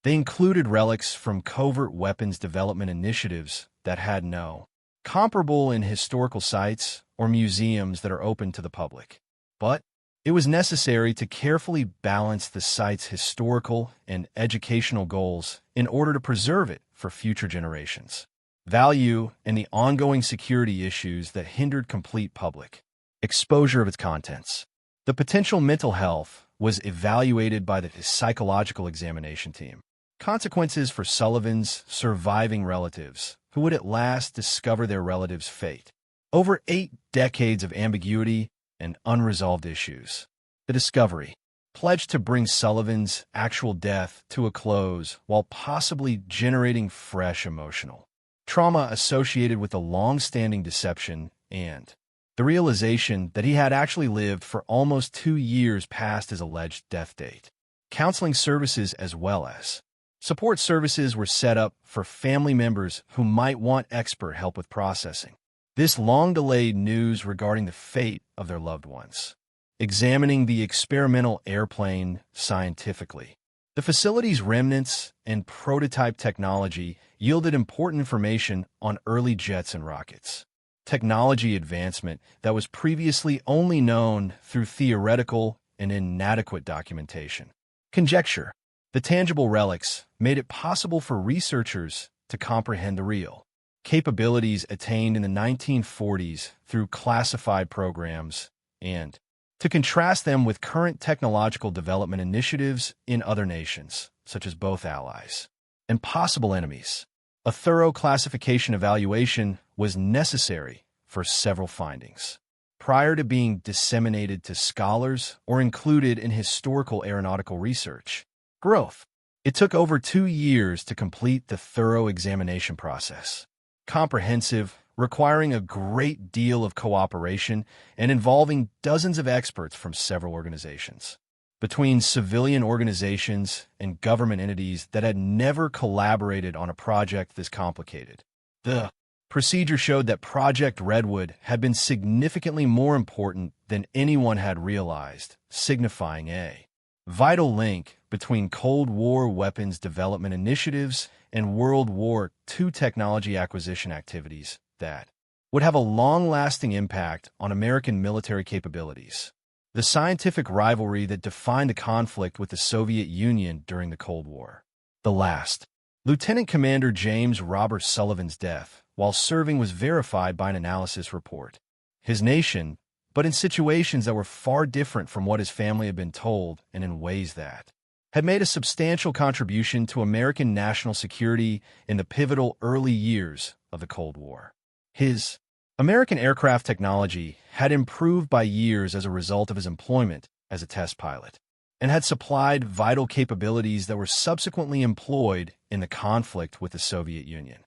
They included relics from covert weapons development initiatives that had no comparable in historical sites or museums that are open to the public. But it was necessary to carefully balance the site's historical and educational goals in order to preserve it for future generations. Value and the ongoing security issues that hindered complete public exposure of its contents. The potential mental health was evaluated by the psychological examination team. Consequences for Sullivan's surviving relatives, who would at last discover their relative's fate. Over 8 decades of ambiguity and unresolved issues. The discovery pledged to bring Sullivan's actual death to a close while possibly generating fresh emotional trauma associated with the long-standing deception and the realization that he had actually lived for almost 2 years past his alleged death date. Counseling services as well as support services were set up for family members who might want expert help with processing this long-delayed news regarding the fate of their loved ones. Examining the experimental airplane scientifically. The facility's remnants and prototype technology yielded important information on early jets and rockets. Technology advancement that was previously only known through theoretical and inadequate documentation. Conjecture. The tangible relics made it possible for researchers to comprehend the real capabilities attained in the 1940s through classified programs and to contrast them with current technological development initiatives in other nations, such as both allies and possible enemies. A thorough classification evaluation was necessary for several findings. Prior to being disseminated to scholars or included in historical aeronautical research. Growth. It took over 2 years to complete the thorough examination process. Comprehensive, requiring a great deal of cooperation and involving dozens of experts from several organizations. Between civilian organizations and government entities that had never collaborated on a project this complicated. The procedure showed that Project Redwood had been significantly more important than anyone had realized, signifying a vital link between Cold War weapons development initiatives and World War II technology acquisition activities that would have a long-lasting impact on American military capabilities. The scientific rivalry that defined the conflict with the Soviet Union during the Cold War. The last. Lieutenant Commander James Robert Sullivan's death, while serving, was verified by an analysis report. His nation, but in situations that were far different from what his family had been told and in ways that had made a substantial contribution to American national security in the pivotal early years of the Cold War. His American aircraft technology had improved by years as a result of his employment as a test pilot, and had supplied vital capabilities that were subsequently employed in the conflict with the Soviet Union.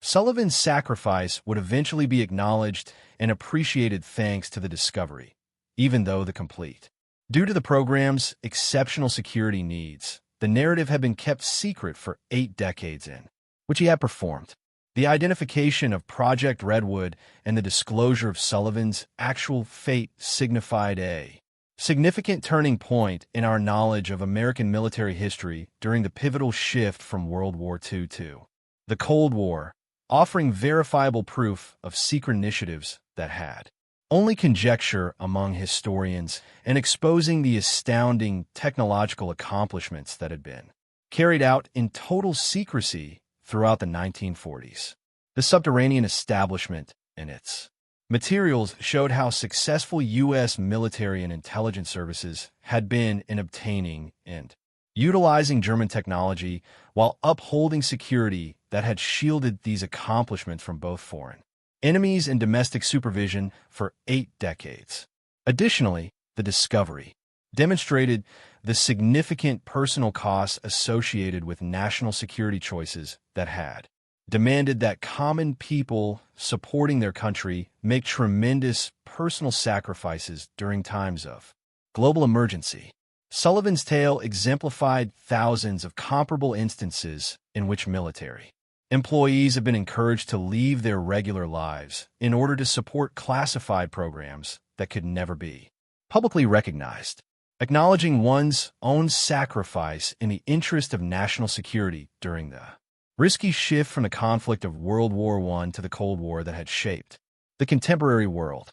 Sullivan's sacrifice would eventually be acknowledged and appreciated thanks to the discovery, even though the complete. Due to the program's exceptional security needs, the narrative had been kept secret for 8 decades in which he had performed. The identification of Project Redwood and the disclosure of Sullivan's actual fate signified a significant turning point in our knowledge of American military history during the pivotal shift from World War II to the Cold War, offering verifiable proof of secret initiatives that had only conjecture among historians and exposing the astounding technological accomplishments that had been carried out in total secrecy throughout the 1940s. The subterranean establishment and its materials showed how successful U.S. military and intelligence services had been in obtaining and utilizing German technology while upholding security that had shielded these accomplishments from both foreign enemies and domestic supervision for 8 decades. Additionally, the discovery demonstrated the significant personal costs associated with national security choices that had demanded that common people supporting their country make tremendous personal sacrifices during times of global emergency. Sullivan's tale exemplified thousands of comparable instances in which military employees have been encouraged to leave their regular lives in order to support classified programs that could never be publicly recognized. Acknowledging one's own sacrifice in the interest of national security during the risky shift from the conflict of World War I to the Cold War that had shaped the contemporary world.